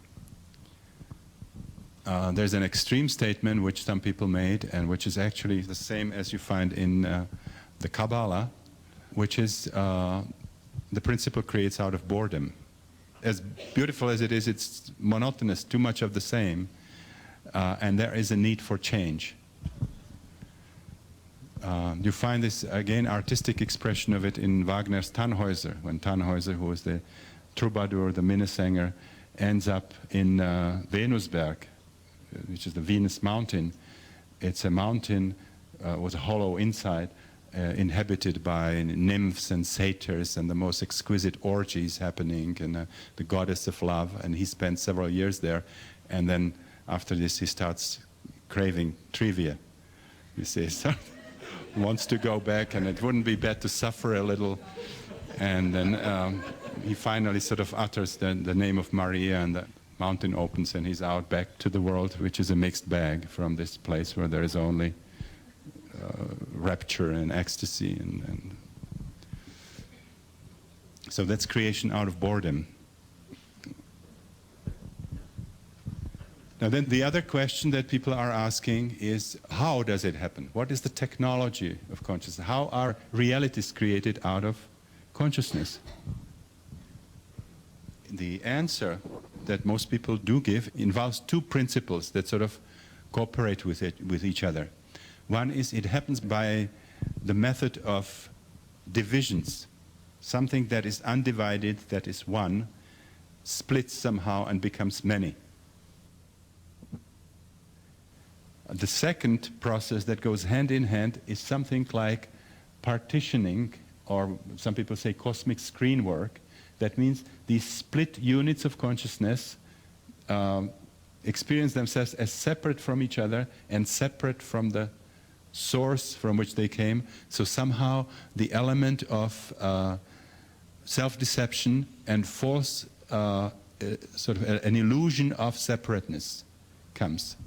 There's an extreme statement which some people made, and which is actually the same as you find in the Kabbalah, which is the principle creates out of boredom. As beautiful as it is, it's monotonous, too much of the same, and there is a need for change. You find this, again, artistic expression of it in Wagner's Tannhäuser, when Tannhäuser, who was the troubadour, the Minnesänger, ends up in Venusberg, which is the Venus mountain. It's a mountain with a hollow inside, inhabited by nymphs and satyrs and the most exquisite orgies happening, and the goddess of love, and he spent several years there, and then after this he starts craving trivia, you see, so wants to go back, and it wouldn't be bad to suffer a little, and then he finally sort of utters the name of Maria, and the mountain opens and he's out back to the world, which is a mixed bag from this place where there is only rapture and ecstasy, and so that's creation out of boredom. Now then, the other question that people are asking is, how does it happen? What is the technology of consciousness? How are realities created out of consciousness? The answer that most people do give involves 2 principles that sort of cooperate with each other. One is it happens by the method of divisions. Something that is undivided, that is one, splits somehow and becomes many. The second process that goes hand in hand is something like partitioning or some people say cosmic screen work. That means these split units of consciousness experience themselves as separate from each other and separate from the source from which they came. So somehow the element of self-deception and false, sort of an illusion of separateness comes.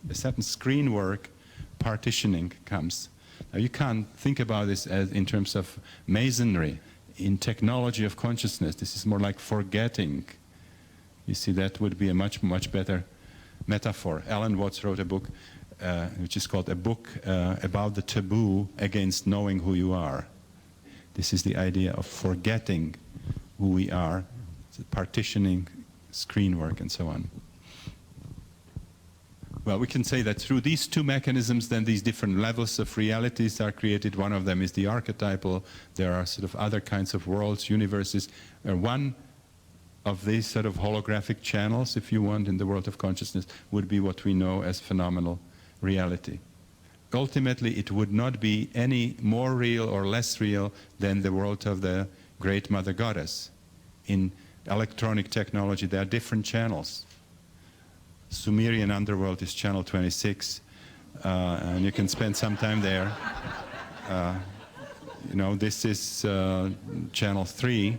A certain screen work, partitioning comes. Now you can't think about this as in terms of masonry. In technology of consciousness, this is more like forgetting. You see, that would be a much, much better metaphor. Alan Watts wrote a book which is called A Book About the Taboo Against Knowing Who You Are. This is the idea of forgetting who we are, partitioning, screen work, and so on. Well, we can say that through these two mechanisms, then these different levels of realities are created. One of them is the archetypal. There are sort of other kinds of worlds, universes. One of these sort of holographic channels, if you want, in the world of consciousness would be what we know as phenomenal reality. Ultimately, it would not be any more real or less real than the world of the Great Mother Goddess. In electronic technology, there are different channels. Sumerian underworld is channel 26, and you can spend some time there. You know, this is channel 3,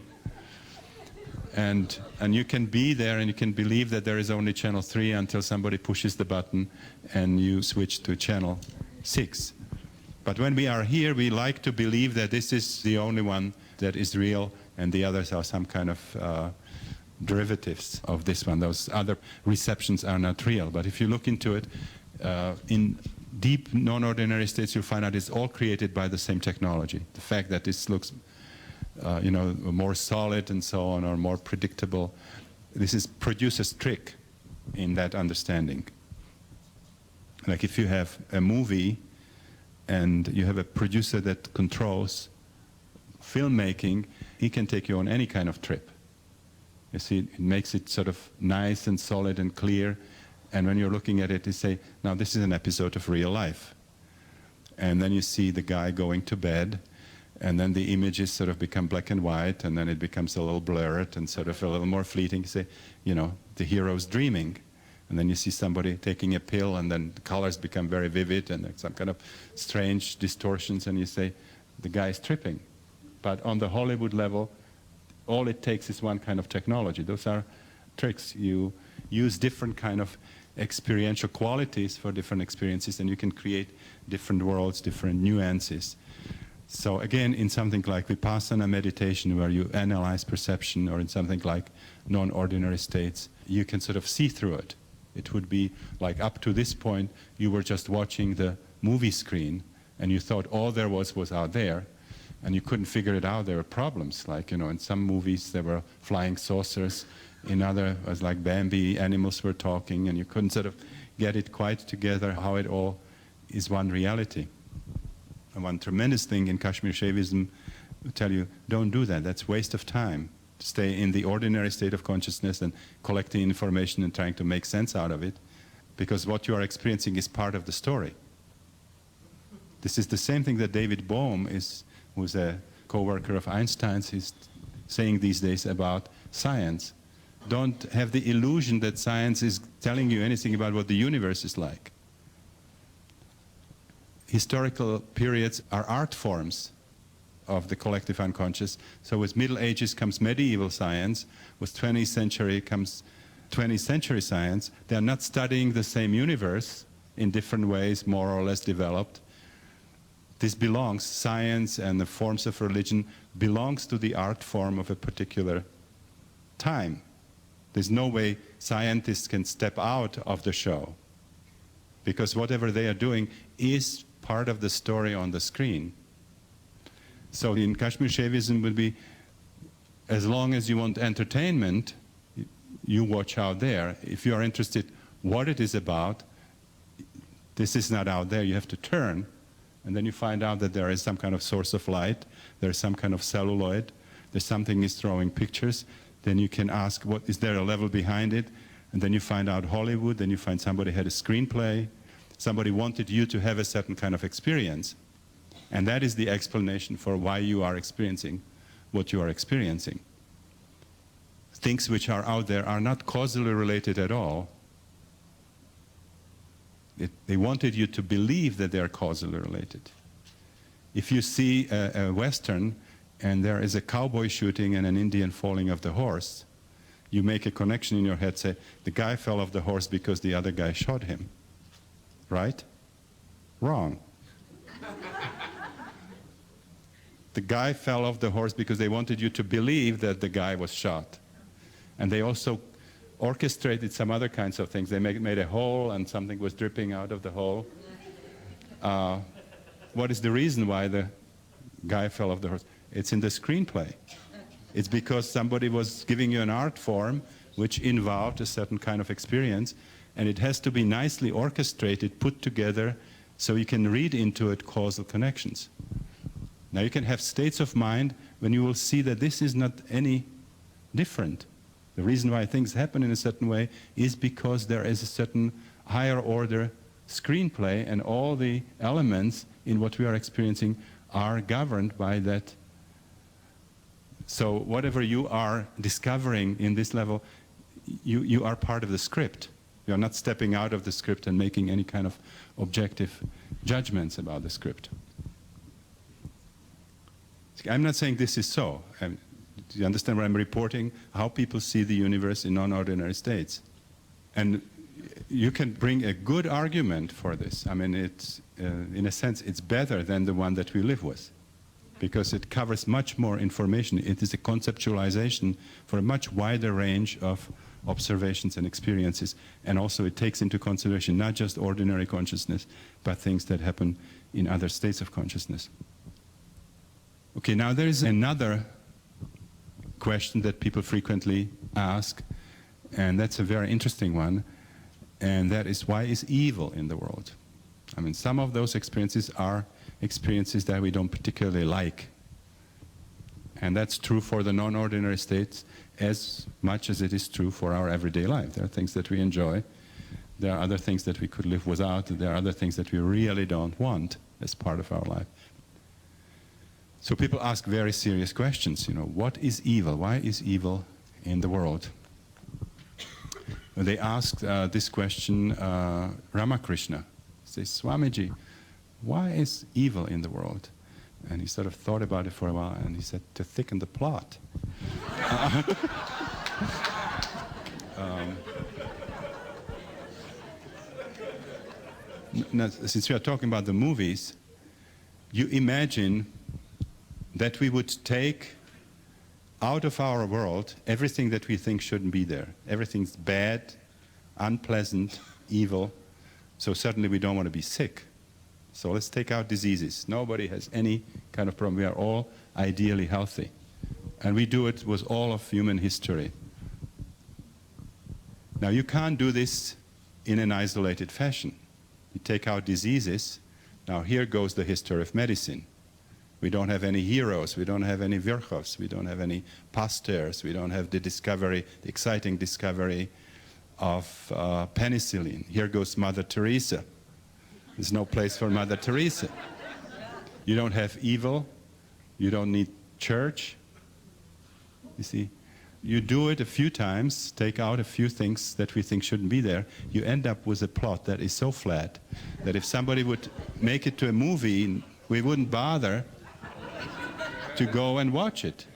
and you can be there and you can believe that there is only channel 3 until somebody pushes the button and you switch to channel 6. But when we are here, we like to believe that this is the only one that is real and the others are some kind of derivatives of this one. Those other receptions are not real. But if you look into it, in deep non-ordinary states, you'll find out it's all created by the same technology. The fact that this looks, you know, more solid and so on, or more predictable, this produces trick in that understanding. Like if you have a movie and you have a producer that controls filmmaking, he can take you on any kind of trip. You see, it makes it sort of nice and solid and clear. And when you're looking at it, you say, now this is an episode of real life. And then you see the guy going to bed, and then the images sort of become black and white, and then it becomes a little blurred and sort of a little more fleeting. You say, you know, the hero's dreaming. And then you see somebody taking a pill, and then the colors become very vivid, and there's some kind of strange distortions, and you say, the guy's tripping. But on the Hollywood level, all it takes is one kind of technology. Those are tricks. You use different kind of experiential qualities for different experiences, and you can create different worlds, different nuances. So again, in something like Vipassana meditation, where you analyze perception, or in something like non-ordinary states, you can sort of see through it. It would be like up to this point, you were just watching the movie screen, and you thought all there was out there, and you couldn't figure it out. There were problems, like, you know, in some movies there were flying saucers, in other it was like Bambi, animals were talking, and you couldn't sort of get it quite together how it all is one reality. And one tremendous thing in Kashmir Shaivism will tell you, don't do that, that's waste of time. Stay in the ordinary state of consciousness and collecting information and trying to make sense out of it, because what you are experiencing is part of the story. This is the same thing that David Bohm who's a co-worker of Einstein's, is saying these days about science. Don't have the illusion that science is telling you anything about what the universe is like. Historical periods are art forms of the collective unconscious. So with Middle Ages comes medieval science, with 20th century comes 20th century science. They are not studying the same universe in different ways, more or less developed. This belongs, science and the forms of religion belongs to the art form of a particular time. There's no way scientists can step out of the show, because whatever they are doing is part of the story on the screen. So in Kashmir Shaivism would be, as long as you want entertainment, you watch out there. If you are interested what it is about, this is not out there, you have to turn. And then you find out that there is some kind of source of light, there's some kind of celluloid, there's something is throwing pictures. Then you can ask, what is there a level behind it? And then you find out Hollywood, then you find somebody had a screenplay, somebody wanted you to have a certain kind of experience. And that is the explanation for why you are experiencing what you are experiencing. Things which are out there are not causally related at all. They wanted you to believe that they are causally related. If you see a Western and there is a cowboy shooting and an Indian falling off the horse, you make a connection in your head, say, the guy fell off the horse because the other guy shot him. Right? Wrong. The guy fell off the horse because they wanted you to believe that the guy was shot. And they also orchestrated some other kinds of things. They made a hole and something was dripping out of the hole. What is the reason why the guy fell off the horse? It's in the screenplay. It's because somebody was giving you an art form which involved a certain kind of experience, and it has to be nicely orchestrated, put together, so you can read into it causal connections. Now you can have states of mind when you will see that this is not any different. The reason why things happen in a certain way is because there is a certain higher order screenplay, and all the elements in what we are experiencing are governed by that. So whatever you are discovering in this level, you are part of the script. You are not stepping out of the script and making any kind of objective judgments about the script. I'm not saying this is so. Do you understand what I'm reporting? How people see the universe in non-ordinary states. And you can bring a good argument for this. I mean, it's, in a sense, it's better than the one that we live with, because it covers much more information. It is a conceptualization for a much wider range of observations and experiences, and also it takes into consideration not just ordinary consciousness, but things that happen in other states of consciousness. Okay, now there is another question that people frequently ask, and that's a very interesting one, and that is, why is evil in the world? I mean, some of those experiences are experiences that we don't particularly like. And that's true for the non-ordinary states as much as it is true for our everyday life. There are things that we enjoy. There are other things that we could live without. There are other things that we really don't want as part of our life. So people ask very serious questions. You know, what is evil? Why is evil in the world? They asked this question Ramakrishna. He says, Swamiji, why is evil in the world? And he sort of thought about it for a while, and he said, to thicken the plot. Now, since we are talking about the movies, you imagine that we would take out of our world everything that we think shouldn't be there. Everything's bad, unpleasant, evil, so suddenly we don't want to be sick. So let's take out diseases. Nobody has any kind of problem. We are all ideally healthy. And we do it with all of human history. Now you can't do this in an isolated fashion. You take out diseases. Now here goes the history of medicine. We don't have any heroes, we don't have any Virchow's, we don't have any Pasteurs, we don't have the discovery, the exciting discovery of penicillin. Here goes Mother Teresa. There's no place for Mother Teresa. You don't have evil, you don't need church. You see, you do it a few times, take out a few things that we think shouldn't be there, you end up with a plot that is so flat that if somebody would make it to a movie, we wouldn't bother to go and watch it.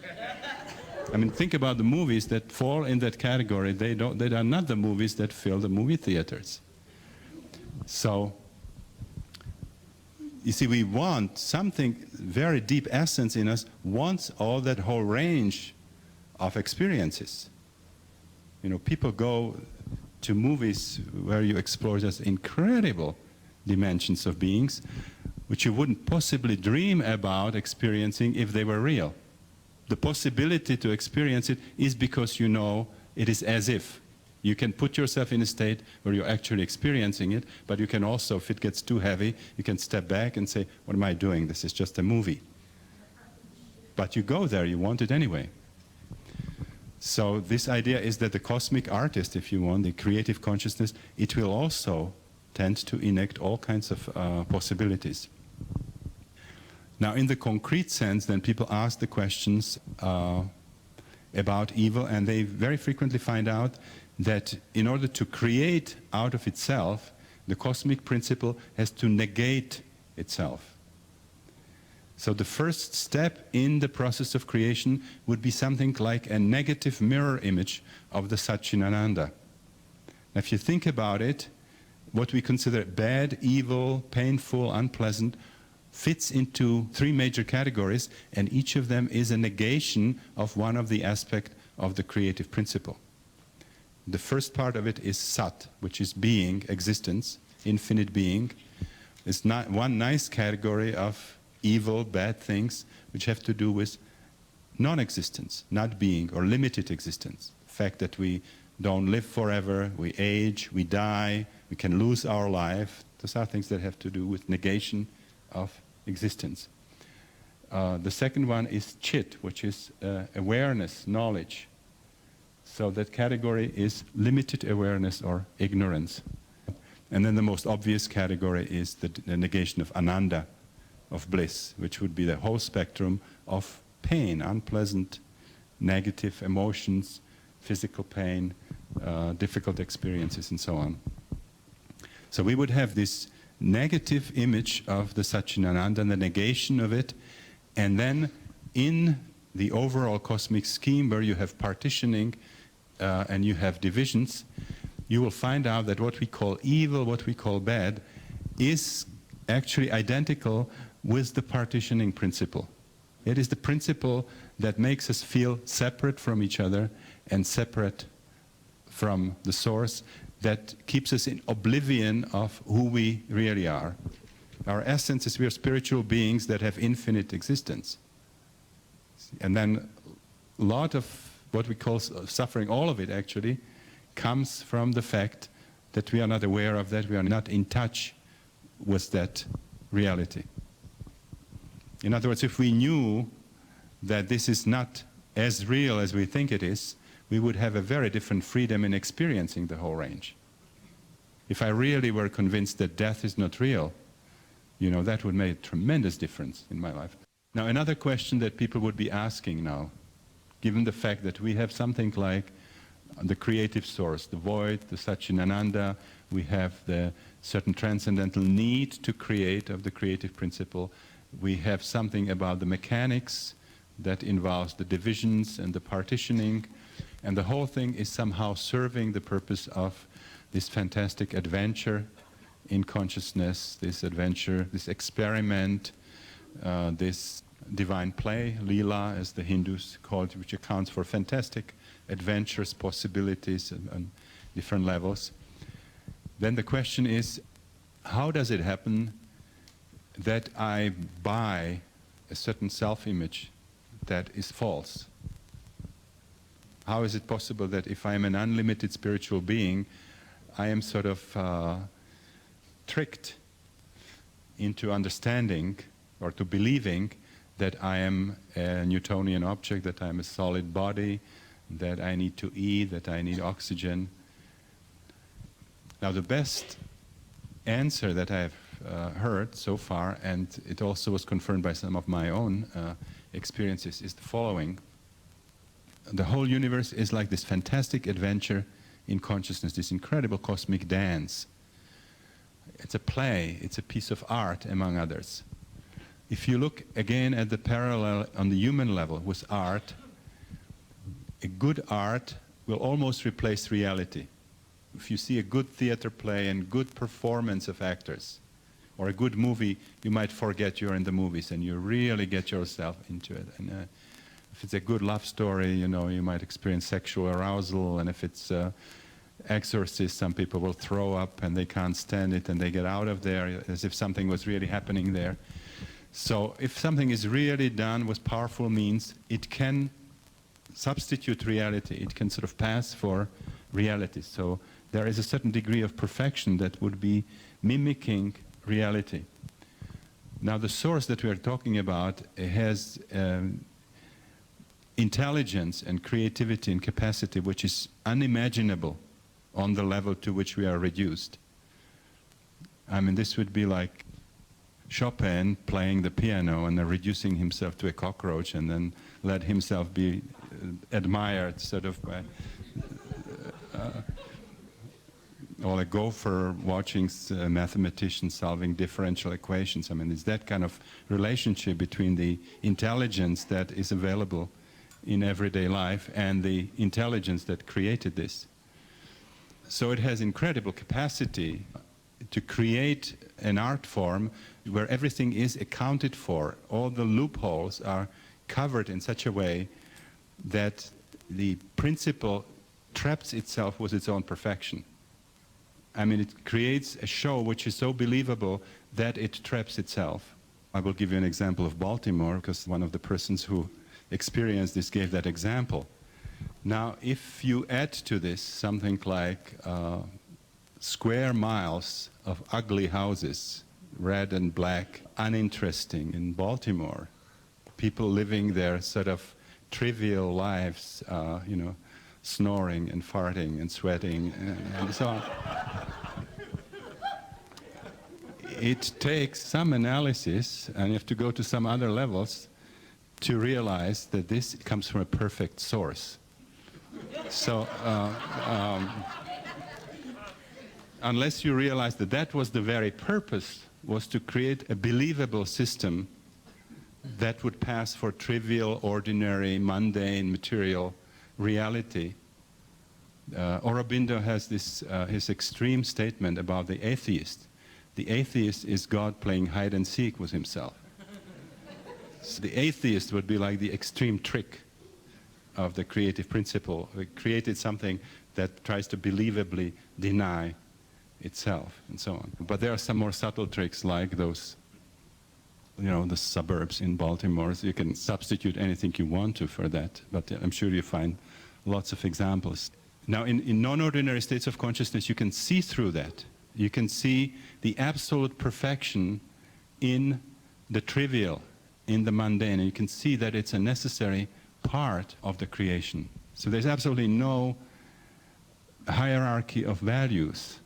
I mean, think about the movies that fall in that category. They are not the movies that fill the movie theaters. So, you see, we want something, very deep essence in us wants all that whole range of experiences. You know, people go to movies where you explore just incredible dimensions of beings, which you wouldn't possibly dream about experiencing if they were real. The possibility to experience it is because you know it is as if. You can put yourself in a state where you're actually experiencing it, but you can also, if it gets too heavy, you can step back and say, what am I doing? This is just a movie. But you go there, you want it anyway. So this idea is that the cosmic artist, if you want, the creative consciousness, it will also tend to enact all kinds of possibilities. Now, in the concrete sense, then people ask the questions about evil, and they very frequently find out that in order to create out of itself, the cosmic principle has to negate itself. So the first step in the process of creation would be something like a negative mirror image of the Satchitananda. Now, if you think about it, what we consider bad, evil, painful, unpleasant fits into three major categories, and each of them is a negation of one of the aspects of the creative principle. The first part of it is Sat, which is being, existence, infinite being. It's not one nice category of evil, bad things, which have to do with non-existence, not being, or limited existence. The fact that we don't live forever, we age, we die, we can lose our life. Those are things that have to do with negation of existence. The second one is Chit, which is awareness, knowledge. So that category is limited awareness or ignorance. And then the most obvious category is the negation of Ananda, of bliss, which would be the whole spectrum of pain, unpleasant, negative emotions, physical pain, difficult experiences, and so on. So we would have this negative image of the Satchitananda and the negation of it, and then in the overall cosmic scheme where you have partitioning and you have divisions, you will find out that what we call evil, what we call bad, is actually identical with the partitioning principle. It is the principle that makes us feel separate from each other and separate from the source, that keeps us in oblivion of who we really are. Our essence is we are spiritual beings that have infinite existence. And then a lot of what we call suffering, all of it actually, comes from the fact that we are not aware of that, we are not in touch with that reality. In other words, if we knew that this is not as real as we think it is, we would have a very different freedom in experiencing the whole range. If I really were convinced that death is not real, you know, that would make a tremendous difference in my life. Now, another question that people would be asking now, given the fact that we have something like the creative source, the void, the Satchitananda, we have the certain transcendental need to create of the creative principle, we have something about the mechanics that involves the divisions and the partitioning, and the whole thing is somehow serving the purpose of this fantastic adventure in consciousness, this adventure, this experiment, this divine play, Lila as the Hindus call it, which accounts for fantastic adventures, possibilities on different levels. Then the question is, how does it happen that I buy a certain self-image that is false? How is it possible that if I am an unlimited spiritual being, I am sort of tricked into understanding or to believing that I am a Newtonian object, that I am a solid body, that I need to eat, that I need oxygen? Now, the best answer that I have heard so far, and it also was confirmed by some of my own experiences, is the following. The whole universe is like this fantastic adventure in consciousness, this incredible cosmic dance. It's a play, it's a piece of art, among others. If you look again at the parallel on the human level with art, a good art will almost replace reality. If you see a good theater play and good performance of actors, or a good movie, you might forget you're in the movies and you really get yourself into it. And if it's a good love story, you know, you might experience sexual arousal, and if it's Exorcist, some people will throw up and they can't stand it and they get out of there as if something was really happening there. So if something is really done with powerful means, it can substitute reality, it can sort of pass for reality. So there is a certain degree of perfection that would be mimicking reality. Now the source that we are talking about has intelligence and creativity and capacity which is unimaginable on the level to which we are reduced. I mean, this would be like Chopin playing the piano and then reducing himself to a cockroach and then let himself be admired sort of by or a gopher watching mathematicians solving differential equations. I mean, it's that kind of relationship between the intelligence that is available in everyday life and the intelligence that created this. So it has incredible capacity to create an art form where everything is accounted for. All the loopholes are covered in such a way that the principle traps itself with its own perfection. I mean, it creates a show which is so believable that it traps itself. I will give you an example of Baltimore, because one of the persons who experienced this gave that example. Now, if you add to this something like square miles of ugly houses, red and black, uninteresting in Baltimore, people living their sort of trivial lives, snoring and farting and sweating and so on. It takes some analysis, and you have to go to some other levels to realize that this comes from a perfect source. So, unless you realize that that was the very purpose, was to create a believable system that would pass for trivial, ordinary, mundane, material reality. Aurobindo has this, his extreme statement about the atheist. The atheist is God playing hide and seek with himself. So the atheist would be like the extreme trick of the creative principle. It created something that tries to believably deny itself and so on. But there are some more subtle tricks like those, the suburbs in Baltimore. So you can substitute anything you want to for that, but I'm sure you find lots of examples. Now, in non-ordinary states of consciousness, you can see through that. You can see the absolute perfection in the trivial, in the mundane, and you can see that it's a necessary part of the creation. So there's absolutely no hierarchy of values,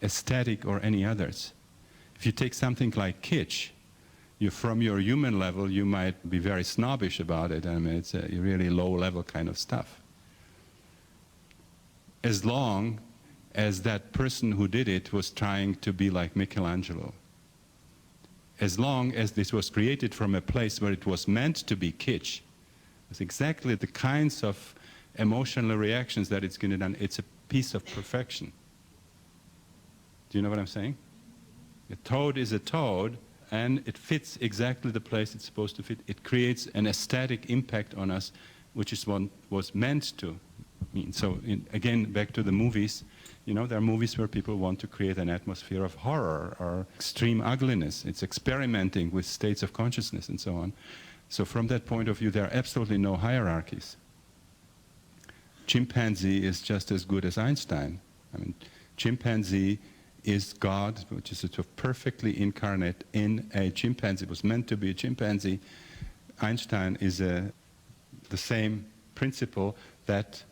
aesthetic or any others. If you take something like kitsch, from your human level, you might be very snobbish about it. I mean, it's a really low-level kind of stuff. As long as that person who did it was trying to be like Michelangelo. As long as this was created from a place where it was meant to be kitsch, it's exactly the kinds of emotional reactions that it's going to do. It's a piece of perfection. Do you know what I'm saying? A toad is a toad, and it fits exactly the place it's supposed to fit. It creates an aesthetic impact on us, which is what was meant to mean. So again, back to the movies, there are movies where people want to create an atmosphere of horror or extreme ugliness. It's experimenting with states of consciousness and so on. So from that point of view, there are absolutely no hierarchies. Chimpanzee is just as good as Einstein. I mean, chimpanzee is God, which is sort of perfectly incarnate in a chimpanzee. It was meant to be a chimpanzee. Einstein is the same principle that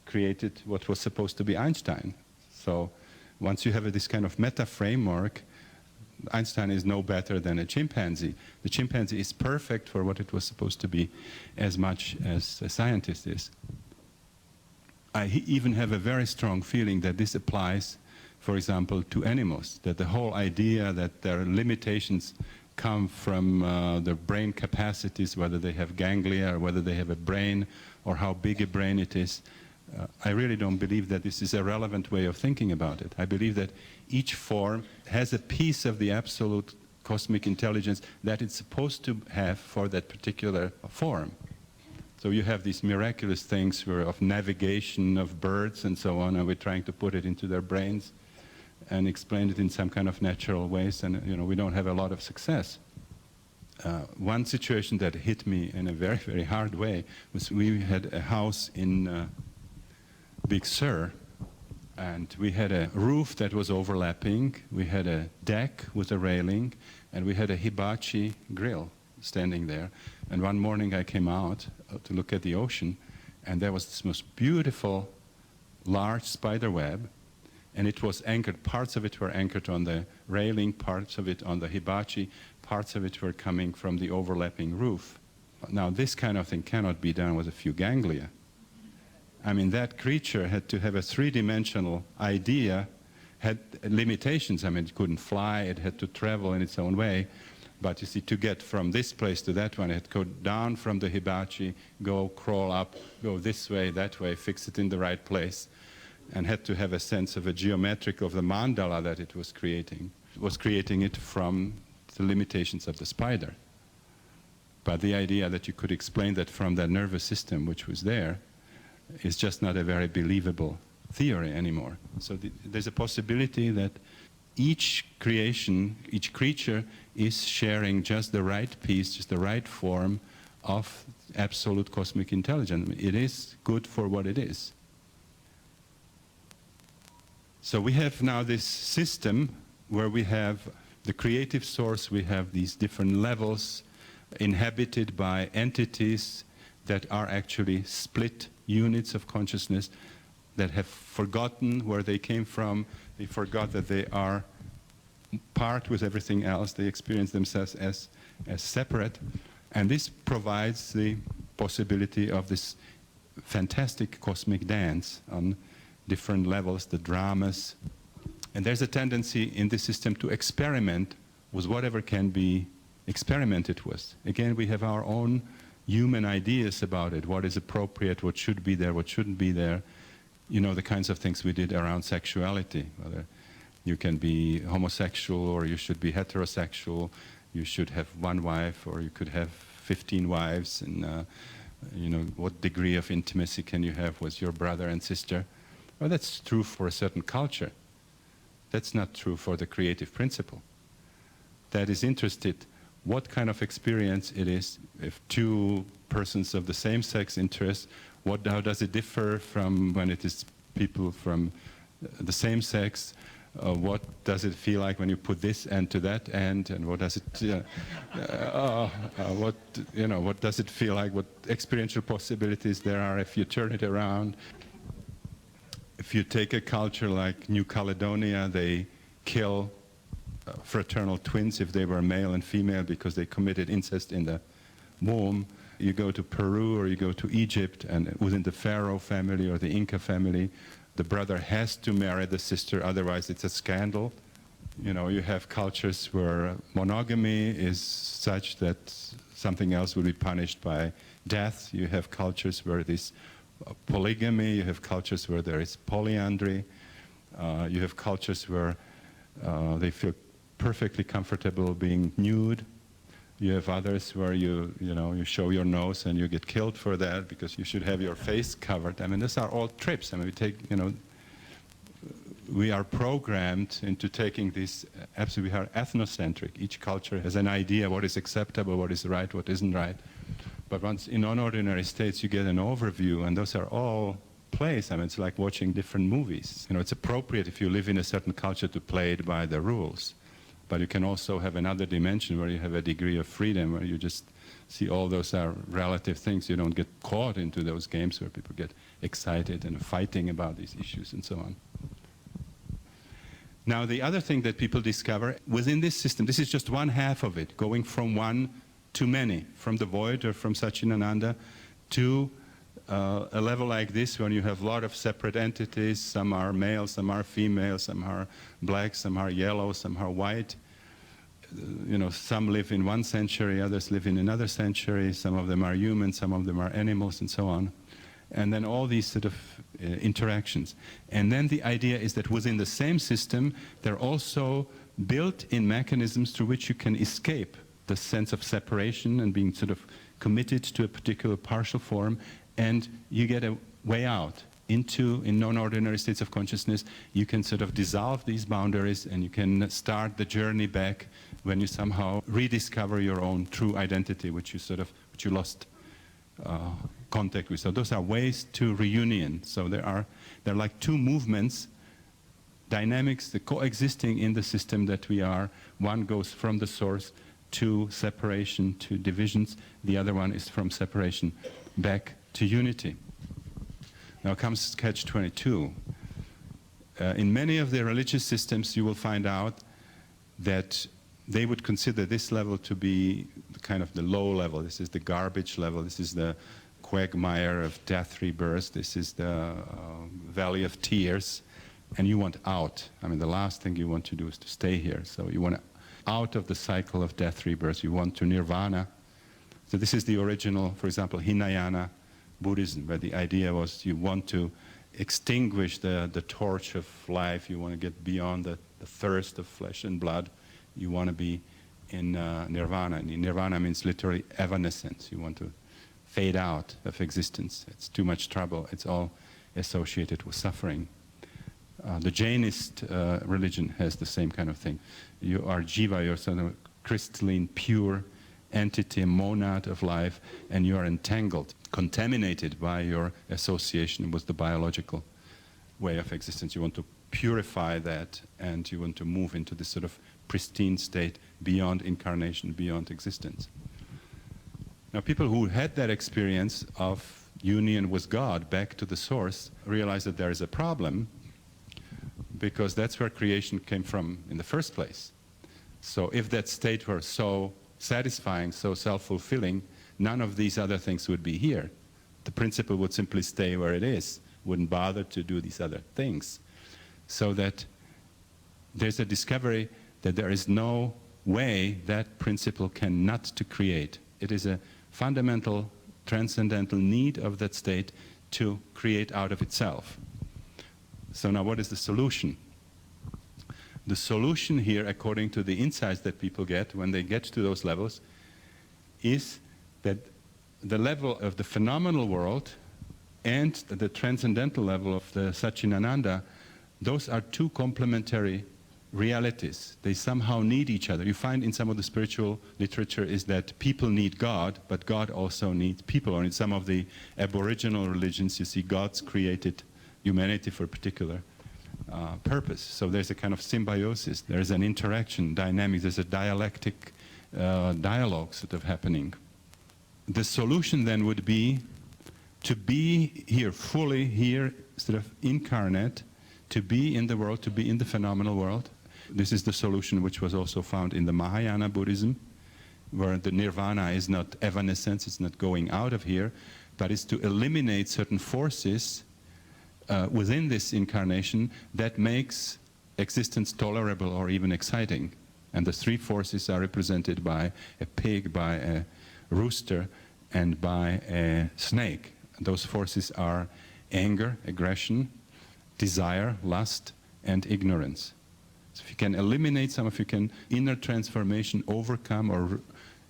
created what was supposed to be Einstein. So once you have this kind of meta framework, Einstein is no better than a chimpanzee. The chimpanzee is perfect for what it was supposed to be as much as a scientist is. I even have a very strong feeling that this applies, for example, to animals, that the whole idea that their limitations come from their brain capacities, whether they have ganglia or whether they have a brain or how big a brain it is, I really don't believe that this is a relevant way of thinking about it. I believe that each form has a piece of the absolute cosmic intelligence that it's supposed to have for that particular form. So you have these miraculous things of navigation of birds and so on, and we're trying to put it into their brains and explain it in some kind of natural ways, and we don't have a lot of success. One situation that hit me in a very, very hard way was we had a house in Big Sur, and we had a roof that was overlapping, we had a deck with a railing, and we had a hibachi grill standing there. And one morning I came out to look at the ocean, and there was this most beautiful large spider web, and it was anchored, parts of it were anchored on the railing, parts of it on the hibachi, parts of it were coming from the overlapping roof. Now, this kind of thing cannot be done with a few ganglia. I mean, that creature had to have a three-dimensional idea, had limitations. I mean, it couldn't fly, it had to travel in its own way. But you see, to get from this place to that one, it had to go down from the hibachi, go crawl up, go this way, that way, fix it in the right place, and had to have a sense of a geometric of the mandala that it was creating. It was creating it from the limitations of the spider. But the idea that you could explain that from that nervous system which was there is just not a very believable theory anymore. So there's a possibility that each creation, each creature is sharing just the right piece, just the right form of absolute cosmic intelligence. It is good for what it is. So we have now this system where we have the creative source, we have these different levels inhabited by entities that are actually split units of consciousness that have forgotten where they came from. They forgot that they are part with everything else. They experience themselves as separate. And this provides the possibility of this fantastic cosmic dance on different levels, the dramas. And there's a tendency in this system to experiment with whatever can be experimented with. Again, we have our own human ideas about it, what is appropriate, what should be there, what shouldn't be there. You know, the kinds of things we did around sexuality, whether you can be homosexual or you should be heterosexual, you should have one wife or you could have 15 wives, and you know, what degree of intimacy can you have with your brother and sister? Well, that's true for a certain culture. That's not true for the creative principle. That is interested what kind of experience it is if two persons of the same sex interest, how does it differ from when it is people from the same sex? What does it feel like when you put this end to that end, and what does it, what does it feel like? What experiential possibilities there are if you turn it around? If you take a culture like New Caledonia, they kill fraternal twins if they were male and female because they committed incest in the womb. You go to Peru or you go to Egypt, and within the Pharaoh family or the Inca family, the brother has to marry the sister, otherwise it's a scandal. You know, you have cultures where monogamy is such that something else will be punished by death. You have cultures where this polygamy, you have cultures where there is polyandry, you have cultures where they feel perfectly comfortable being nude. You have others where you show your nose and you get killed for that because you should have your face covered. I mean, these are all trips. I mean, we are programmed into taking this, absolutely, we are ethnocentric. Each culture has an idea what is acceptable, what is right, what isn't right. But once in non-ordinary states, you get an overview, and those are all plays. I mean, it's like watching different movies. You know, it's appropriate if you live in a certain culture to play it by the rules. But you can also have another dimension where you have a degree of freedom, where you just see all those are relative things. You don't get caught into those games where people get excited and fighting about these issues and so on. Now, the other thing that people discover within this system, this is just one half of it, going from one to many, from the void or from Satchitananda to a level like this, when you have a lot of separate entities. Some are male, some are female, some are black, some are yellow, some are white. You know, some live in one century, others live in another century. Some of them are human, some of them are animals, and so on. And then all these sort of interactions. And then the idea is that within the same system, there are also built-in mechanisms through which you can escape the sense of separation and being sort of committed to a particular partial form, and you get a way out into, in non-ordinary states of consciousness. You can sort of dissolve these boundaries, and you can start the journey back when you somehow rediscover your own true identity, which you lost contact with. So those are ways to reunion. So they're like two movements, dynamics, the coexisting in the system that we are. One goes from the source to separation, to divisions. The other one is from separation back to unity. Now comes catch-22. In many of the religious systems, you will find out that they would consider this level to be kind of the low level. This is the garbage level. This is the quagmire of death, rebirth. This is the valley of tears. And you want out. I mean, the last thing you want to do is to stay here. So you want out of the cycle of death, rebirth. You want to nirvana. So this is the original, for example, Hinayana Buddhism, where the idea was you want to extinguish the torch of life. You want to get beyond the thirst of flesh and blood. You want to be in nirvana. And nirvana means literally evanescence. You want to fade out of existence. It's too much trouble. It's all associated with suffering. The Jainist religion has the same kind of thing. You are Jiva, you're sort of crystalline, pure entity, monad of life, and you are entangled, contaminated by your association with the biological way of existence. You want to purify that, and you want to move into this sort of pristine state beyond incarnation, beyond existence. Now, people who had that experience of union with God, back to the source, realize that there is a problem, because that's where creation came from in the first place. So if that state were so satisfying, so self-fulfilling, none of these other things would be here. The principle would simply stay where it is, wouldn't bother to do these other things. So that there's a discovery that there is no way that principle cannot to create. It is a fundamental, transcendental need of that state to create out of itself. So now what is the solution? The solution here, according to the insights that people get when they get to those levels, is that the level of the phenomenal world and the transcendental level of the Satchitananda, those are two complementary realities. They somehow need each other. You find in some of the spiritual literature is that people need God, but God also needs people. Or in some of the aboriginal religions, you see God's created humanity for a particular purpose. So there's a kind of symbiosis, there's an interaction, dynamics, there's a dialectic dialogue sort of happening. The solution then would be to be here, fully here, sort of incarnate, to be in the world, to be in the phenomenal world. This is the solution which was also found in the Mahayana Buddhism, where the nirvana is not evanescence, it's not going out of here, but it's to eliminate certain forces within this incarnation that makes existence tolerable or even exciting. And the three forces are represented by a pig, by a rooster, and by a snake. Those forces are anger, aggression, desire, lust, and ignorance. So if you can eliminate some, if you can inner transformation, overcome or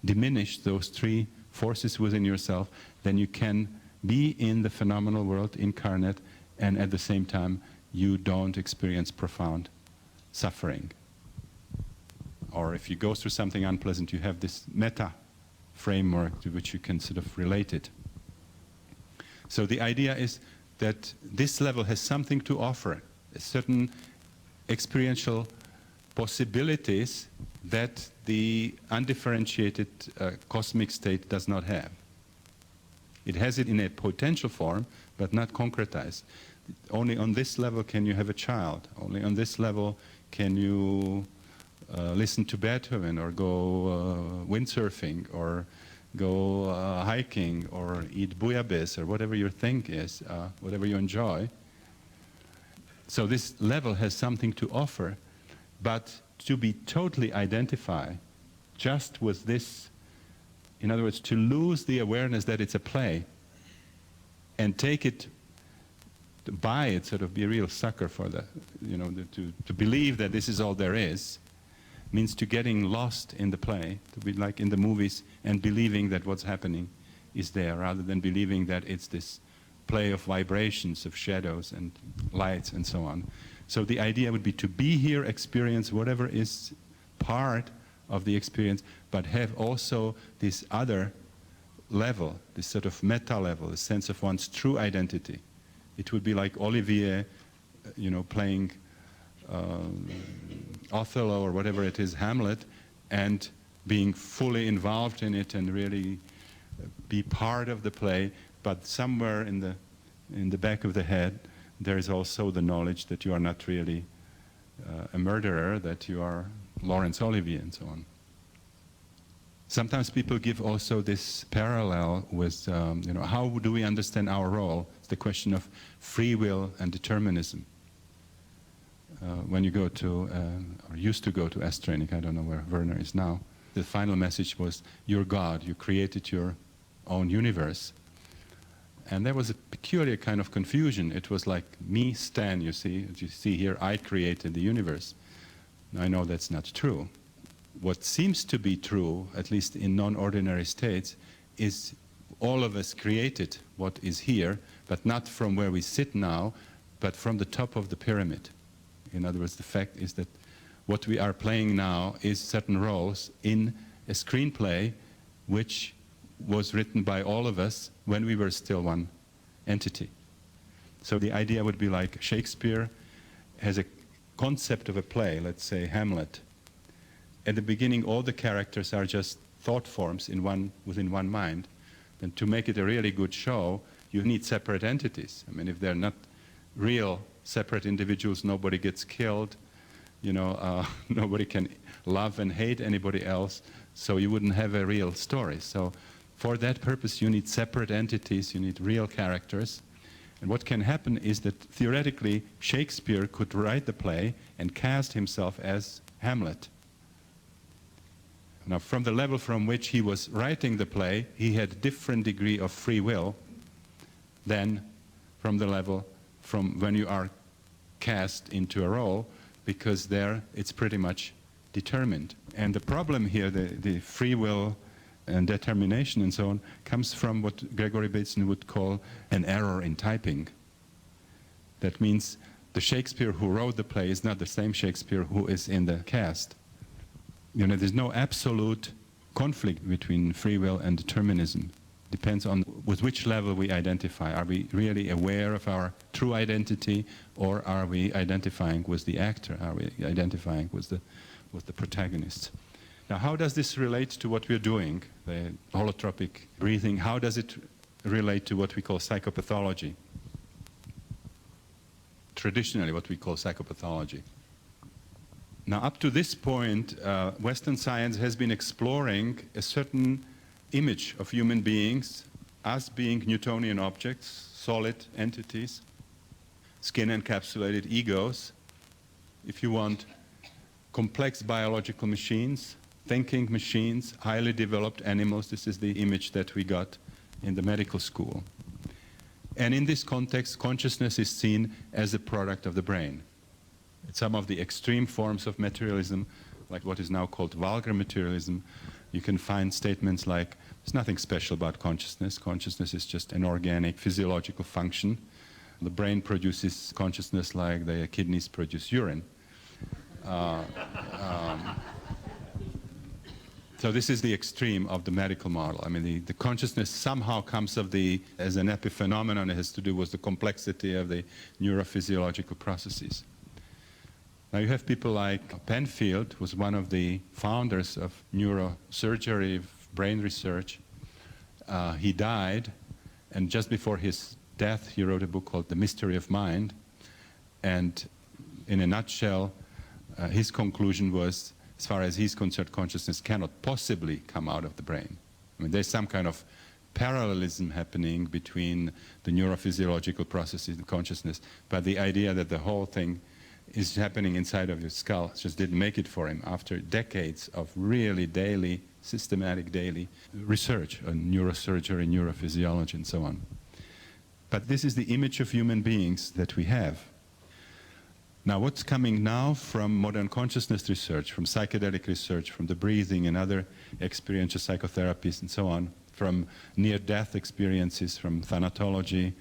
diminish those three forces within yourself, then you can be in the phenomenal world, incarnate, and at the same time you don't experience profound suffering. Or if you go through something unpleasant, you have this meta framework to which you can sort of relate it. So the idea is that this level has something to offer, certain experiential possibilities that the undifferentiated cosmic state does not have. It has it in a potential form, but not concretized. Only on this level can you have a child. Only on this level can you listen to Beethoven, or go windsurfing, or go hiking, or eat bouillabaisse, or whatever your thing is, whatever you enjoy. So this level has something to offer, but to be totally identified just with this, in other words, to lose the awareness that it's a play and take it, to buy it, sort of be a real sucker for that, you know, to believe that this is all there is, means to getting lost in the play, to be like in the movies and believing that what's happening is there, rather than believing that it's this play of vibrations, of shadows and lights and so on. So the idea would be to be here, experience whatever is part of the experience, but have also this other level, this sort of meta level, the sense of one's true identity. It would be like Olivier, you know, playing Othello or whatever it is, Hamlet, and being fully involved in it and really be part of the play, but somewhere in the back of the head there is also the knowledge that you are not really a murderer, that you are Laurence Olivier and so on. Sometimes people give also this parallel with, how do we understand our role? It's the question of free will and determinism. When you go to, or used to go to S training, I don't know where Werner is now, the final message was, you're God, you created your own universe. And there was a peculiar kind of confusion. It was like me, Stan, you see here, I created the universe. Now, I know that's not true. What seems to be true, at least in non-ordinary states, is all of us created what is here, but not from where we sit now, but from the top of the pyramid. In other words, the fact is that what we are playing now is certain roles in a screenplay which was written by all of us when we were still one entity. So the idea would be like Shakespeare has a concept of a play, let's say Hamlet. At the beginning, all the characters are just thought forms within one mind. And to make it a really good show, you need separate entities. I mean, if they're not real separate individuals, nobody gets killed, nobody can love and hate anybody else, so you wouldn't have a real story. So for that purpose, you need separate entities, you need real characters. And what can happen is that theoretically, Shakespeare could write the play and cast himself as Hamlet. Now, from the level from which he was writing the play, he had a different degree of free will than from the level from when you are cast into a role, because there it's pretty much determined. And the problem here, the free will and determination and so on, comes from what Gregory Bateson would call an error in typing. That means the Shakespeare who wrote the play is not the same Shakespeare who is in the cast. There's no absolute conflict between free will and determinism. Depends on with which level we identify. Are we really aware of our true identity, or are we identifying with the actor? Are we identifying with the protagonist? Now, how does this relate to what we're doing, the holotropic breathing? How does it relate to what we call psychopathology? Traditionally, what we call psychopathology. Now, up to this point, Western science has been exploring a certain image of human beings as being Newtonian objects, solid entities, skin-encapsulated egos, if you want, complex biological machines, thinking machines, highly developed animals. This is the image that we got in the medical school. And in this context, consciousness is seen as a product of the brain. Some of the extreme forms of materialism, like what is now called vulgar materialism, you can find statements like, there's nothing special about consciousness. Consciousness is just an organic physiological function. The brain produces consciousness like the kidneys produce urine. So this is the extreme of the medical model. I mean, the consciousness somehow comes as an epiphenomenon. It has to do with the complexity of the neurophysiological processes. Now you have people like Penfield, who was one of the founders of neurosurgery, brain research. He died, and just before his death, he wrote a book called The Mystery of Mind. And in a nutshell, his conclusion was, as far as he's concerned, consciousness cannot possibly come out of the brain. I mean, there's some kind of parallelism happening between the neurophysiological processes and consciousness, but the idea that the whole thing is happening inside of your skull just didn't make it for him after decades of really systematic daily research on neurosurgery, neurophysiology, and so on. But this is the image of human beings that we have. Now, what's coming now from modern consciousness research, from psychedelic research, from the breathing and other experiential psychotherapies and so on, from near-death experiences, from thanatology,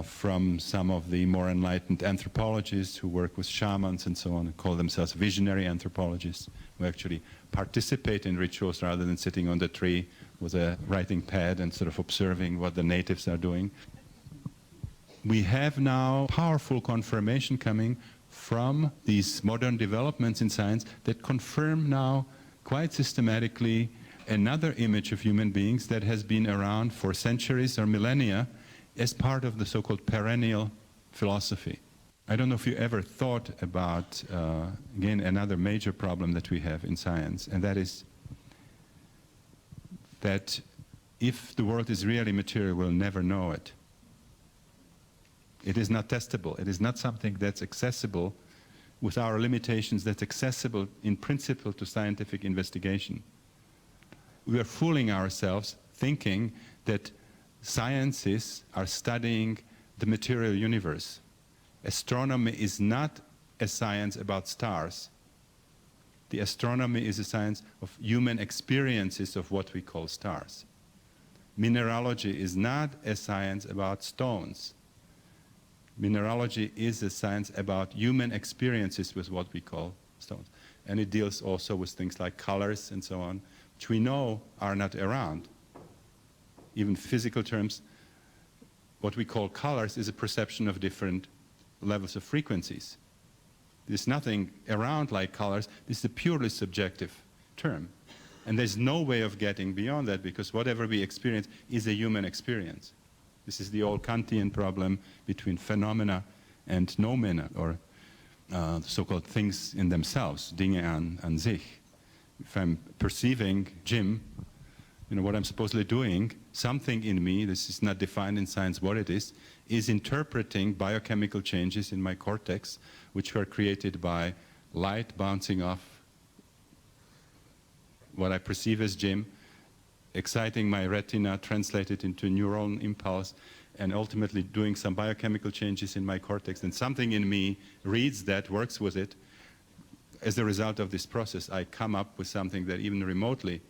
from some of the more enlightened anthropologists who work with shamans and so on, and call themselves visionary anthropologists, who actually participate in rituals rather than sitting on the tree with a writing pad and sort of observing what the natives are doing. We have now powerful confirmation coming from these modern developments in science that confirm now quite systematically another image of human beings that has been around for centuries or millennia as part of the so-called perennial philosophy. I don't know if you ever thought about, again, another major problem that we have in science, and that is that if the world is really material, we'll never know it. It is not testable. It is not something that's accessible with our limitations, that's accessible in principle to scientific investigation. We are fooling ourselves thinking that sciences are studying the material universe. Astronomy is not a science about stars. The astronomy is a science of human experiences of what we call stars. Mineralogy is not a science about stones. Mineralogy is a science about human experiences with what we call stones. And it deals also with things like colors and so on, which we know are not around. Even physical terms, what we call colors is a perception of different levels of frequencies. There's nothing around like colors. This is a purely subjective term. And there's no way of getting beyond that, because whatever we experience is a human experience. This is the old Kantian problem between phenomena and noumena, or so-called things in themselves, Dinge an sich. If I'm perceiving Jim, what I'm supposedly doing, something in me, this is not defined in science what it is interpreting biochemical changes in my cortex, which were created by light bouncing off what I perceive as Jim, exciting my retina, translated into a neural impulse, and ultimately doing some biochemical changes in my cortex. And something in me reads that, works with it. As a result of this process, I come up with something that even remotely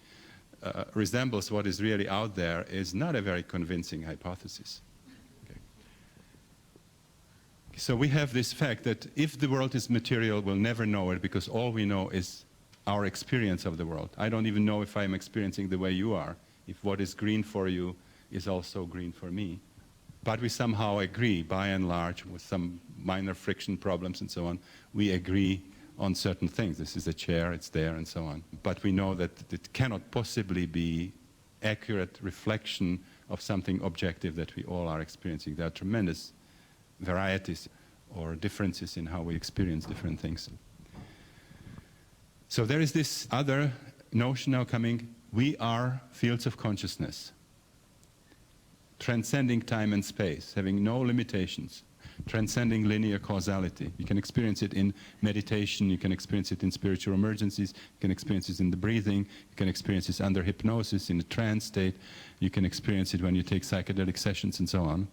resembles what is really out there. Is not a very convincing hypothesis. Okay. So we have this fact that if the world is material, we'll never know it, because all we know is our experience of the world. I don't even know if I'm experiencing the way you are, if what is green for you is also green for me. But we somehow agree, by and large, with some minor friction problems and so on, we agree on certain things. This is a chair, it's there, and so on. But we know that it cannot possibly be accurate reflection of something objective that we all are experiencing. There are tremendous varieties or differences in how we experience different things. So there is this other notion now coming: we are fields of consciousness, transcending time and space, having no limitations, transcending linear causality. You can experience it in meditation, you can experience it in spiritual emergencies, you can experience it in the breathing, you can experience it under hypnosis, in a trance state, you can experience it when you take psychedelic sessions and so on.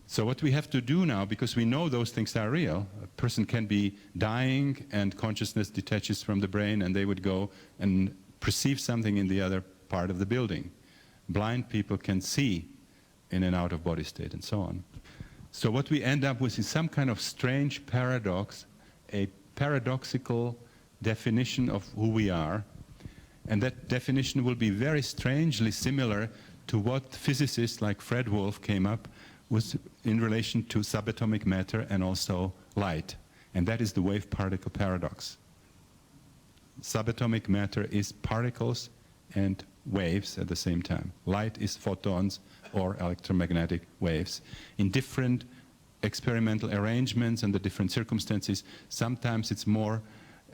So what we have to do now, because we know those things are real, a person can be dying and consciousness detaches from the brain and they would go and perceive something in the other part of the building. Blind people can see in an out-of-body state and so on. So what we end up with is some kind of strange paradox, a paradoxical definition of who we are, and that definition will be very strangely similar to what physicists like Fred Wolf came up with in relation to subatomic matter and also light, and that is the wave-particle paradox. Subatomic matter is particles and waves at the same time. Light is photons or electromagnetic waves. In different experimental arrangements and the different circumstances, sometimes it's more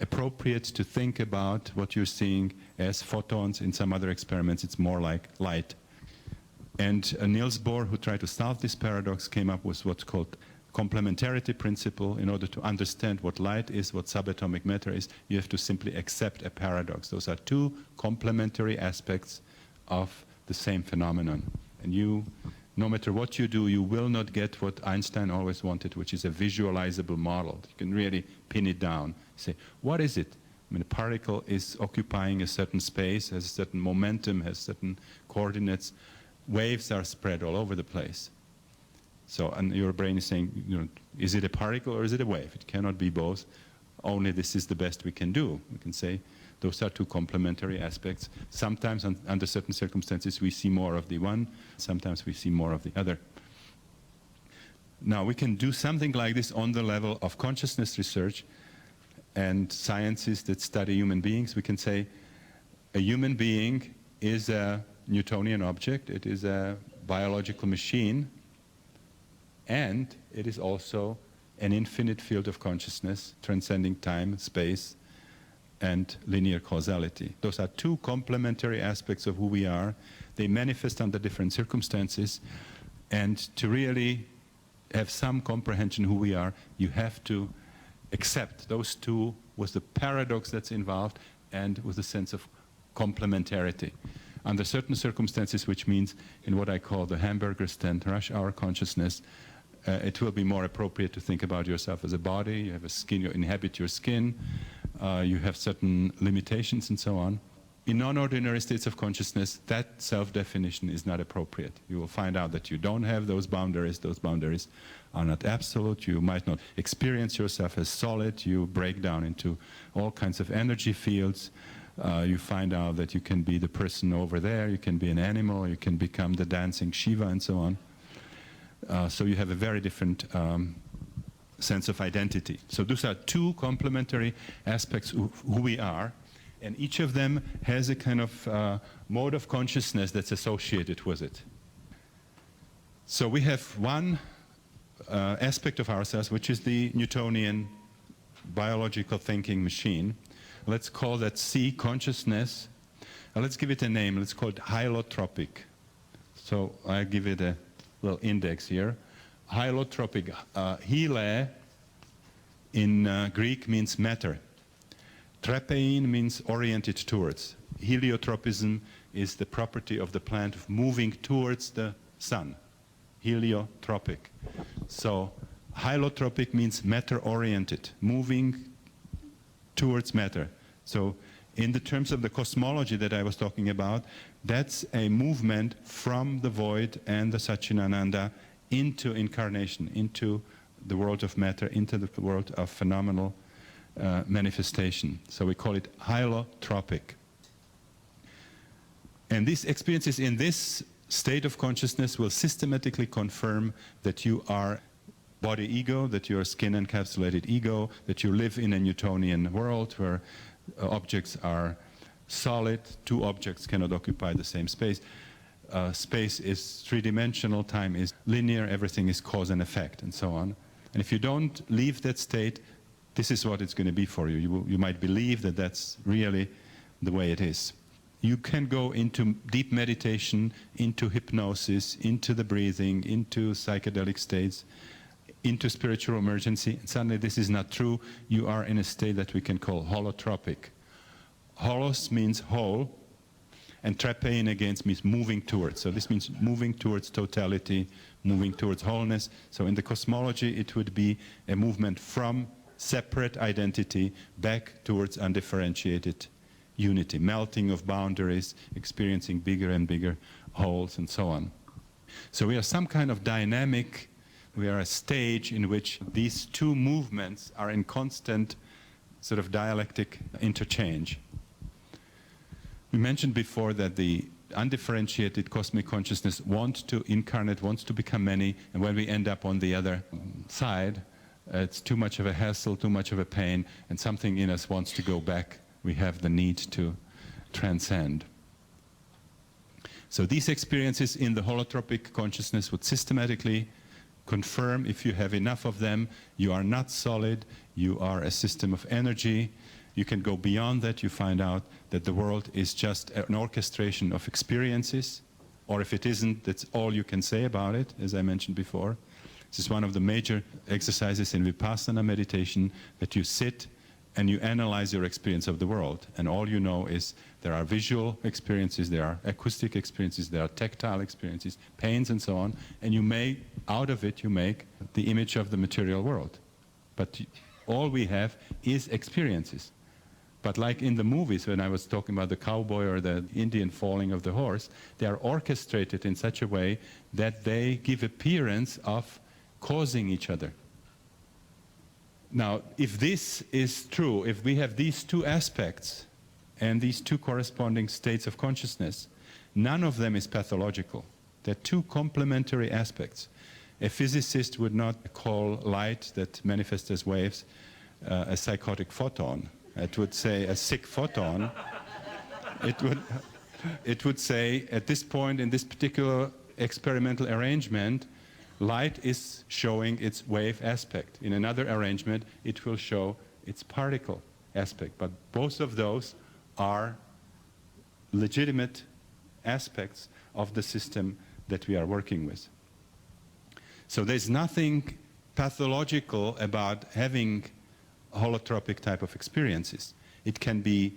appropriate to think about what you're seeing as photons. In some other experiments, it's more like light. And Niels Bohr, who tried to solve this paradox, came up with what's called complementarity principle. In order to understand what light is, what subatomic matter is, you have to simply accept a paradox. Those are two complementary aspects of the same phenomenon. And you, no matter what you do, you will not get what Einstein always wanted, which is a visualizable model. You can really pin it down. Say, what is it? I mean, a particle is occupying a certain space, has a certain momentum, has certain coordinates. Waves are spread all over the place. So, and your brain is saying, is it a particle or is it a wave? It cannot be both. Only this is the best we can do. We can say those are two complementary aspects. Sometimes, under certain circumstances, we see more of the one. Sometimes we see more of the other. Now, we can do something like this on the level of consciousness research and sciences that study human beings. We can say a human being is a Newtonian object. It is a biological machine. And it is also an infinite field of consciousness, transcending time, space, and linear causality. Those are two complementary aspects of who we are. They manifest under different circumstances, and to really have some comprehension who we are, you have to accept those two with the paradox that's involved and with a sense of complementarity. Under certain circumstances, which means in what I call the hamburger stand, rush hour consciousness, it will be more appropriate to think about yourself as a body. You have a skin, you inhabit your skin, you have certain limitations and so on. In non-ordinary states of consciousness, that self-definition is not appropriate. You will find out that you don't have those boundaries are not absolute, you might not experience yourself as solid, you break down into all kinds of energy fields, you find out that you can be the person over there, you can be an animal, you can become the dancing Shiva and so on. So you have a very different sense of identity. So those are two complementary aspects of who we are, and each of them has a kind of mode of consciousness that's associated with it. So we have one aspect of ourselves, which is the Newtonian biological thinking machine. Let's call that C, consciousness. Let's give it a name. Let's call it holotropic. So I give it a little index here. Holotropic. Hyle in Greek means matter. Trapein means oriented towards. Heliotropism is the property of the plant of moving towards the sun. Heliotropic. So holotropic means matter-oriented, moving towards matter. So in the terms of the cosmology that I was talking about, that's a movement from the void and the Satchitananda into incarnation, into the world of matter, into the world of phenomenal manifestation. So we call it holotropic. And these experiences in this state of consciousness will systematically confirm that you are body ego, that you are skin encapsulated ego, that you live in a Newtonian world where objects are solid, two objects cannot occupy the same space. Space is three-dimensional, time is linear, everything is cause and effect, and so on. And if you don't leave that state, this is what it's going to be for you. You might believe that that's really the way it is. You can go into deep meditation, into hypnosis, into the breathing, into psychedelic states, into spiritual emergency, and suddenly this is not true. You are in a state that we can call holotropic. Holos means whole, and trapein again means moving towards. So this means moving towards totality, moving towards wholeness. So in the cosmology it would be a movement from separate identity back towards undifferentiated unity, melting of boundaries, experiencing bigger and bigger wholes and so on. So we are some kind of dynamic, we are a stage in which these two movements are in constant sort of dialectic interchange. We mentioned before that the undifferentiated cosmic consciousness wants to incarnate, wants to become many, and when we end up on the other side, it's too much of a hassle, too much of a pain, and something in us wants to go back. We have the need to transcend. So these experiences in the holotropic consciousness would systematically confirm, if you have enough of them, you are not solid, you are a system of energy. You can go beyond that, you find out that the world is just an orchestration of experiences, or if it isn't, that's all you can say about it, as I mentioned before. This is one of the major exercises in Vipassana meditation, that you sit and you analyze your experience of the world, and all you know is there are visual experiences, there are acoustic experiences, there are tactile experiences, pains and so on, and you may, out of it you make the image of the material world. But all we have is experiences. But like in the movies, when I was talking about the cowboy or the Indian falling of the horse, they are orchestrated in such a way that they give appearance of causing each other. Now, if this is true, if we have these two aspects and these two corresponding states of consciousness, none of them is pathological. They're two complementary aspects. A physicist would not call light that manifests as waves a psychotic photon. It would say a sick photon. It would say, at this point in this particular experimental arrangement, Light is showing its wave aspect. In another arrangement, it will show its particle aspect. But both of those are legitimate aspects of the system that we are working with. So there's nothing pathological about having holotropic type of experiences. It can be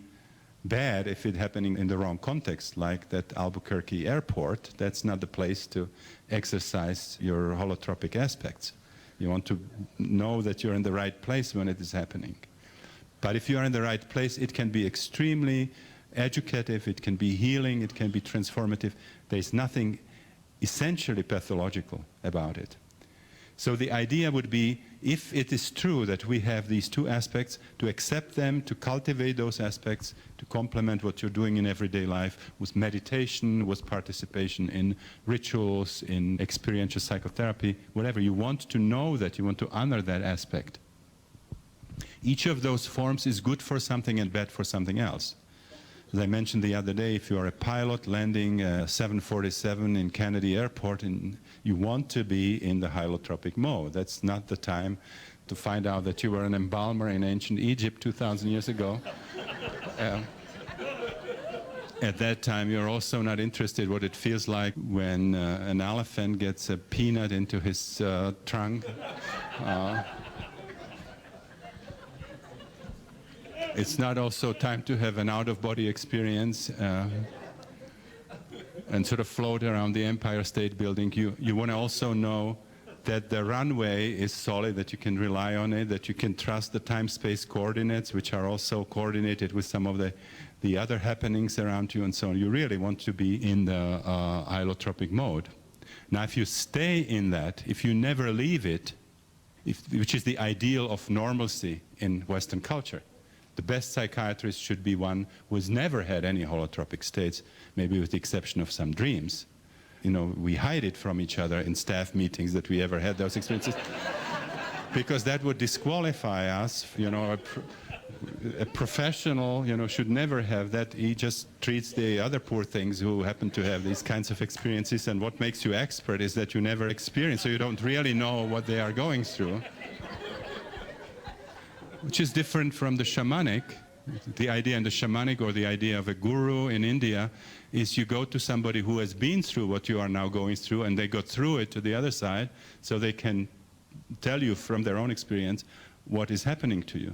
bad if it's happening in the wrong context, like that Albuquerque airport. That's not the place to exercise your holotropic aspects. You want to know that you're in the right place when it is happening. But if you are in the right place, it can be extremely educative, it can be healing, it can be transformative. There's nothing essentially pathological about it. So the idea would be, if it is true that we have these two aspects, to accept them, to cultivate those aspects, to complement what you're doing in everyday life with meditation, with participation in rituals, in experiential psychotherapy, whatever. You want to know that, you want to honor that aspect. Each of those forms is good for something and bad for something else. As I mentioned the other day, if you are a pilot landing a 747 in Kennedy Airport, and you want to be in the holotropic mode. That's not the time to find out that you were an embalmer in ancient Egypt 2,000 years ago. At that time, you're also not interested what it feels like when an elephant gets a peanut into his trunk. It's not also time to have an out-of-body experience and sort of float around the Empire State Building. You want to also know that the runway is solid, that you can rely on it, that you can trust the time-space coordinates, which are also coordinated with some of the other happenings around you and so on. You really want to be in the holotropic mode. Now, if you stay in that, if you never leave it, which is the ideal of normalcy in Western culture, the best psychiatrist should be one who has never had any holotropic states, maybe with the exception of some dreams. You know, we hide it from each other in staff meetings that we ever had those experiences, because that would disqualify us. You know, a professional, you know, should never have that. He just treats the other poor things who happen to have these kinds of experiences, and what makes you expert is that you never experience, so you don't really know what they are going through. Which is different from the shamanic. The idea in the shamanic, or the idea of a guru in India, is you go to somebody who has been through what you are now going through, and they got through it to the other side, so they can tell you from their own experience what is happening to you.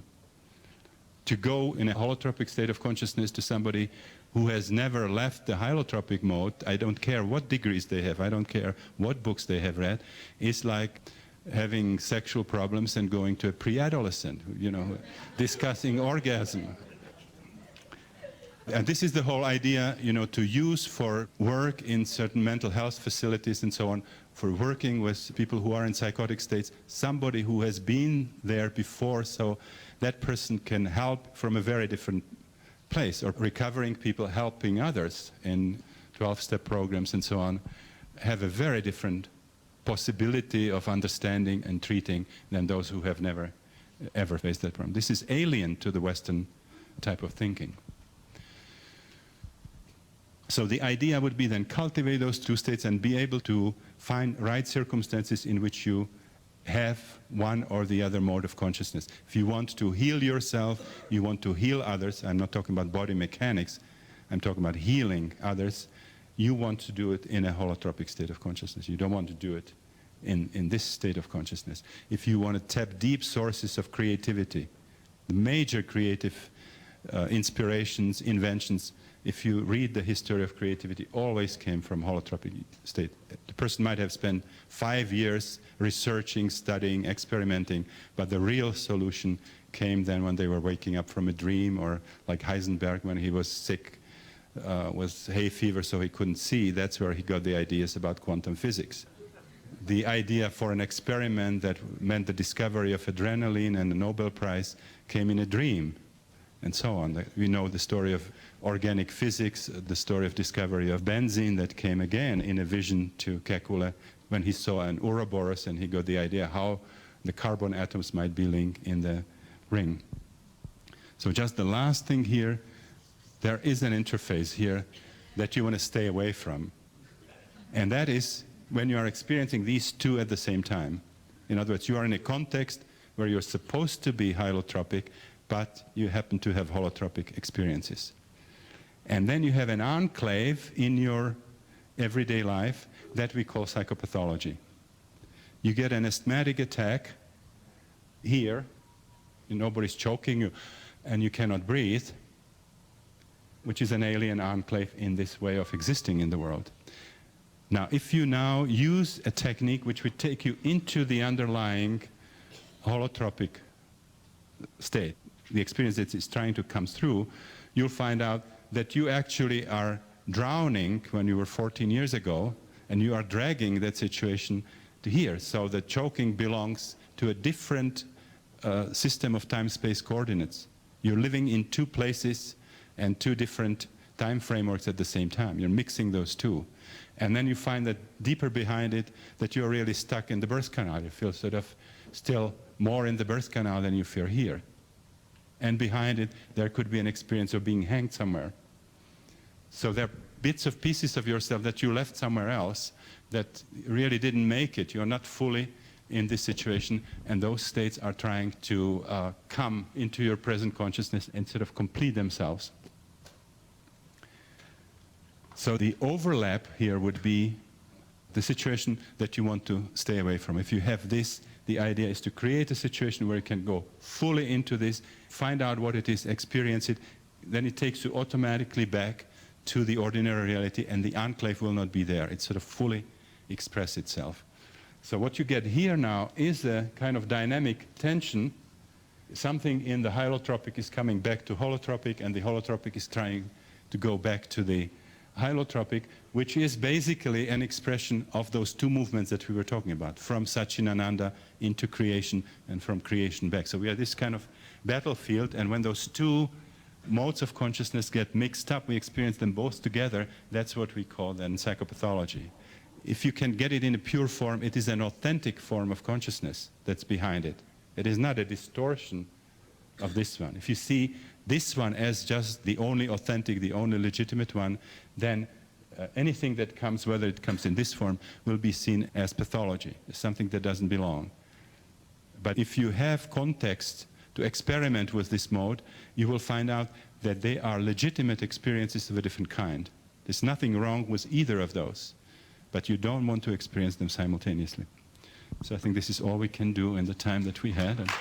To go in a holotropic state of consciousness to somebody who has never left the holotropic mode, I don't care what degrees they have, I don't care what books they have read, is like having sexual problems and going to a pre-adolescent, you know, discussing orgasm. And this is the whole idea, you know, to use for work in certain mental health facilities and so on, for working with people who are in psychotic states, somebody who has been there before, so that person can help from a very different place, or recovering people helping others in 12-step programs and so on, have a very different possibility of understanding and treating than those who have never ever faced that problem. This is alien to the Western type of thinking. So the idea would be then cultivate those two states and be able to find right circumstances in which you have one or the other mode of consciousness. If you want to heal yourself, you want to heal others, I'm not talking about body mechanics, I'm talking about healing others, you want to do it in a holotropic state of consciousness. You don't want to do it in this state of consciousness. If you want to tap deep sources of creativity, the major creative inspirations, inventions, if you read the history of creativity, always came from holotropic state. The person might have spent 5 years researching, studying, experimenting, but the real solution came then when they were waking up from a dream, or like Heisenberg when he was sick with hay fever so he couldn't see. That's where he got the ideas about quantum physics. The idea for an experiment that meant the discovery of adrenaline and the Nobel Prize came in a dream, and so on. We know the story of organic physics, the story of discovery of benzene that came again in a vision to Kekule when he saw an Ouroboros, and he got the idea how the carbon atoms might be linked in the ring. So just the last thing here, there is an interface here that you want to stay away from. And that is when you are experiencing these two at the same time. In other words, you are in a context where you're supposed to be holotropic, but you happen to have holotropic experiences. And then you have an enclave in your everyday life that we call psychopathology. You get an asthmatic attack here, nobody's choking you, and you cannot breathe, which is an alien enclave in this way of existing in the world. Now, if you now use a technique which would take you into the underlying holotropic state, the experience that is trying to come through, you'll find out that you actually are drowning when you were 14 years ago, and you are dragging that situation to here. So the choking belongs to a different system of time-space coordinates. You're living in two places and two different time frameworks at the same time. You're mixing those two. And then you find that deeper behind it, that you're really stuck in the birth canal. You feel sort of still more in the birth canal than you feel here. And behind it, there could be an experience of being hanged somewhere. So there are bits of pieces of yourself that you left somewhere else that really didn't make it. You're not fully in this situation, and those states are trying to come into your present consciousness and sort of complete themselves. So the overlap here would be the situation that you want to stay away from. If you have this, the idea is to create a situation where you can go fully into this, find out what it is, experience it, then it takes you automatically back to the ordinary reality, and the enclave will not be there. It sort of fully express itself. So what you get here now is a kind of dynamic tension. Something in the holotropic is coming back to holotropic, and the holotropic is trying to go back to the holotropic, which is basically an expression of those two movements that we were talking about, from Satchitananda into creation and from creation back. So we are this kind of battlefield, and when those two modes of consciousness get mixed up, we experience them both together. That's what we call then psychopathology. If you can get it in a pure form, it is an authentic form of consciousness that's behind it. It is not a distortion of this one. If you see this one as just the only authentic, the only legitimate one, then anything that comes, whether it comes in this form, will be seen as pathology, as something that doesn't belong. But if you have context to experiment with this mode, you will find out that they are legitimate experiences of a different kind. There's nothing wrong with either of those, but you don't want to experience them simultaneously. So I think this is all we can do in the time that we had. Okay.